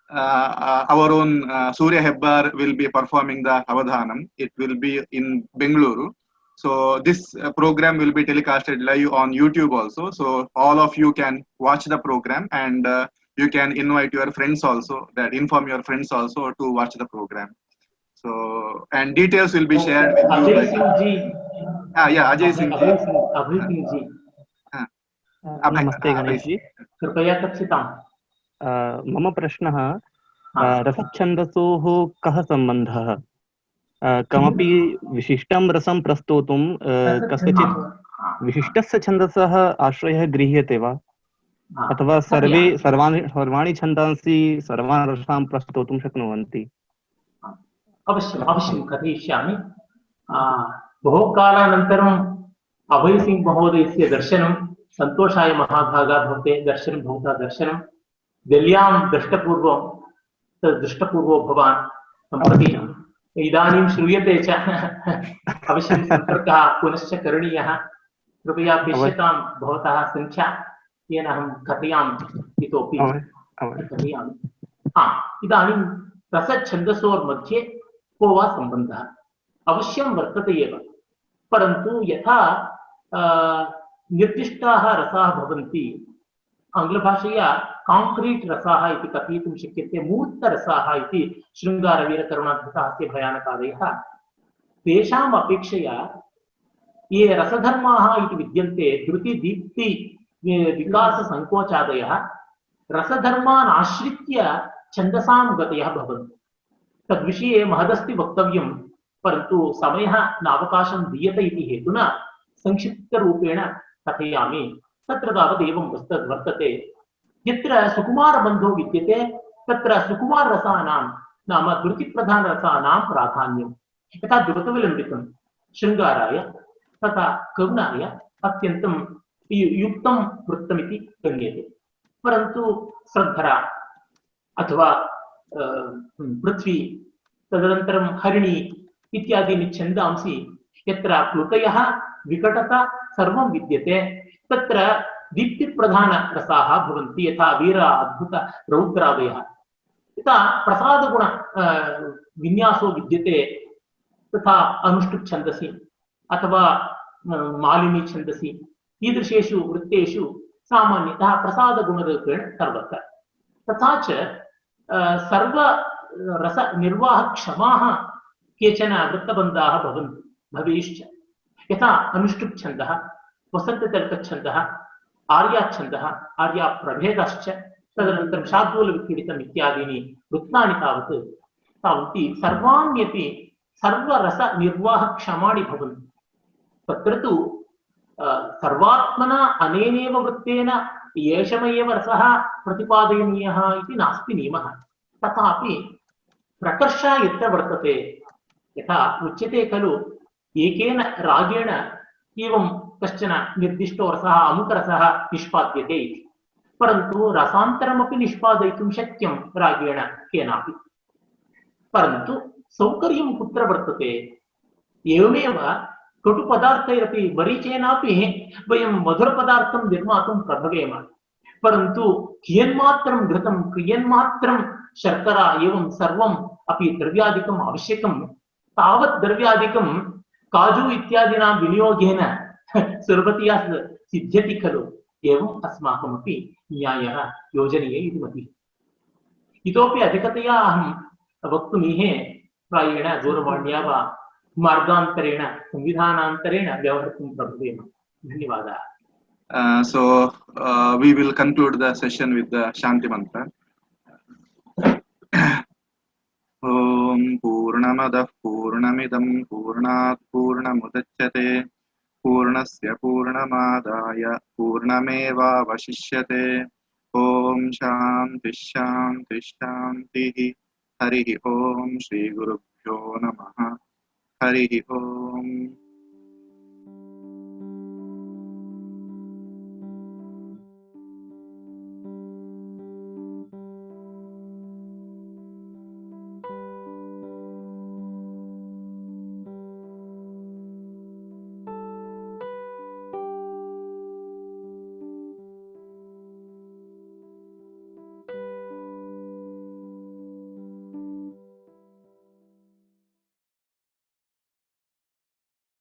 our own Surya Hebbar will be performing the Avadhanam. It will be in Bengaluru. So this program will be telecasted live on YouTube also. So all of you can watch the program, and you can invite your friends also, inform your friends also to watch the program. So, and details will be shared with you. Ajay Singh ji. Ajay Singh ji. Abhay Singh ji. नमस्ते गणेश जी। कृपया कथ्यताम्। मम प्रश्नः रसच्छन्दसोः कः सम्बन्धः? कमपि विशिष्टं रसं प्रस्तोतुं कस्यचित् विशिष्टस्य छन्दसः आश्रयः गृह्यते वा? अथवा सर्वाणि छन्दांसि सर्वान् रसान् प्रस्तोतुं शक्नुवन्ति? अवश्यं कथयिष्यामि। बहुकालानन्तरम् अभय सिंह महोदयस्य दर्शनं सन्तोषाय महाभागा भवते दर्शनं भवता दर्शनं दिल्ल्यां दृष्टपूर्वं दृष्टपूर्वो भवान् सम्प्रति इदानीं श्रूयते च अवश्यं सम्पर्कः पुनश्च करणीयः। कृपया पश्यतां भवतः संख्या येन अहं कथयामि इतोपि कथयामि। इदानीं रसच्छन्दसोर्मध्ये को वा सम्बन्धः अवश्यं वर्तते एव, परन्तु यथा निर्दिष्टाः रसाः भवन्ति, आङ्ग्लभाषया काङ्क्रीट् रसाः इति कथयितुं शक्यते, मूर्तरसाः इति शृङ्गारवीरकरुणाद्भुतहास्य भयानकादयः, तेषाम् अपेक्षया ये रसधर्माः इति विद्यन्ते धृति दीप्ति विकास संकोचादयः रसधर्मान् आश्रित्य छन्दसां गतयः भवन्ति। तद्विषये महदस्ति वक्तव्यं, परन्तु समयः नावकाशं दीयते इति हेतुना संक्षिप्तरूपेण कथयामि। तत्र तावत् एवं वर्तते, यत्र सुकुमारबन्धो विद्यते तत्र सुकुमाररसानां नाम धृतिप्रधानरसानां प्राधान्यं। यथा द्रुतविलम्बितं शृङ्गाराय तथा करुणाय अत्यन्तं युक्तं वृत्तमिति गण्यते। परन्तु श्रद्धरा अथवा पृथ्वी तदनन्तरं हरिणी इत्यादीनि छन्दांसि यत्र प्लुतयः विकटता सर्वं विद्यते तत्र दीप्तिप्रधानरसाः भवन्ति, यथा वीर अद्भुत रौद्रादयः। यथा प्रसादगुण विन्यासो विद्यते तथा अनुष्टुप् छन्दसि अथवा मालिनी छन्दसि ईदृशेषु वृत्तेषु सामान्यतः प्रसादगुणरूपेण सर्वत्र। तथा च सर्वरसनिर्वाहक्षमाः केचन वृत्तबन्धाः भवेश्च। यथा अनुष्टुप् छन्दः, वसन्ततिलकच्छन्दः, आर्याच्छन्दः, आर्याप्रभेदश्च, तदनन्तरं शार्दूलविक्रीडितम् इत्यादीनि वृत्तानि तावन्ति सर्वाण्यपि सर्वरसनिर्वाहक्षमाणि भवन्ति। तत्र तु सर्वात्मना अनेनेव वृत्तेन एषमेव रसः प्रतिपादनीयः इति नास्ति नियमः। तथापि प्रकर्षः यत्र वर्तते, यथा उच्यते खलु एकेन रागेण एवं कश्चन निर्दिष्टो रसः अमुकरसः निष्पाद्यते इति, परन्तु रसान्तरमपि निष्पादयितुं शक्यं रागेण केनापि। परन्तु सौकर्यं कुत्र वर्तते? एवमेव कटुपदार्थैरपि मरीचेनापि वयं मधुरपदार्थं निर्मातुं प्रभवेम, परन्तु कियन्मात्रं घृतं कियन्मात्रं शर्करा एवं सर्वम् अपि द्रव्यादिकम् आवश्यकं, तावत् द्रव्यादिकं काजु इत्यादीनां विनियोगेन सुलभतया सिद्ध्यति खलु। एवम् अस्माकमपि न्यायः योजनीय इति मतिः। इतोपि अधिकतया अहं वक्तुमीहे प्रायेण दूरवाण्या वा मार्गान्तरेण संविधानान्तरेण व्यवहर्तुं प्रभवेम। धन्यवादाः। So we will conclude the session with the Shanti Mantra. Om Purnamadah Purnamidam Purnat Purnamudachyate Purnasya Purnamadaya Purnameva Vashishyate. Om Shanti Shanti Shanti. Harihi Om Shri Gurubhyo Namaha. Harihi Om.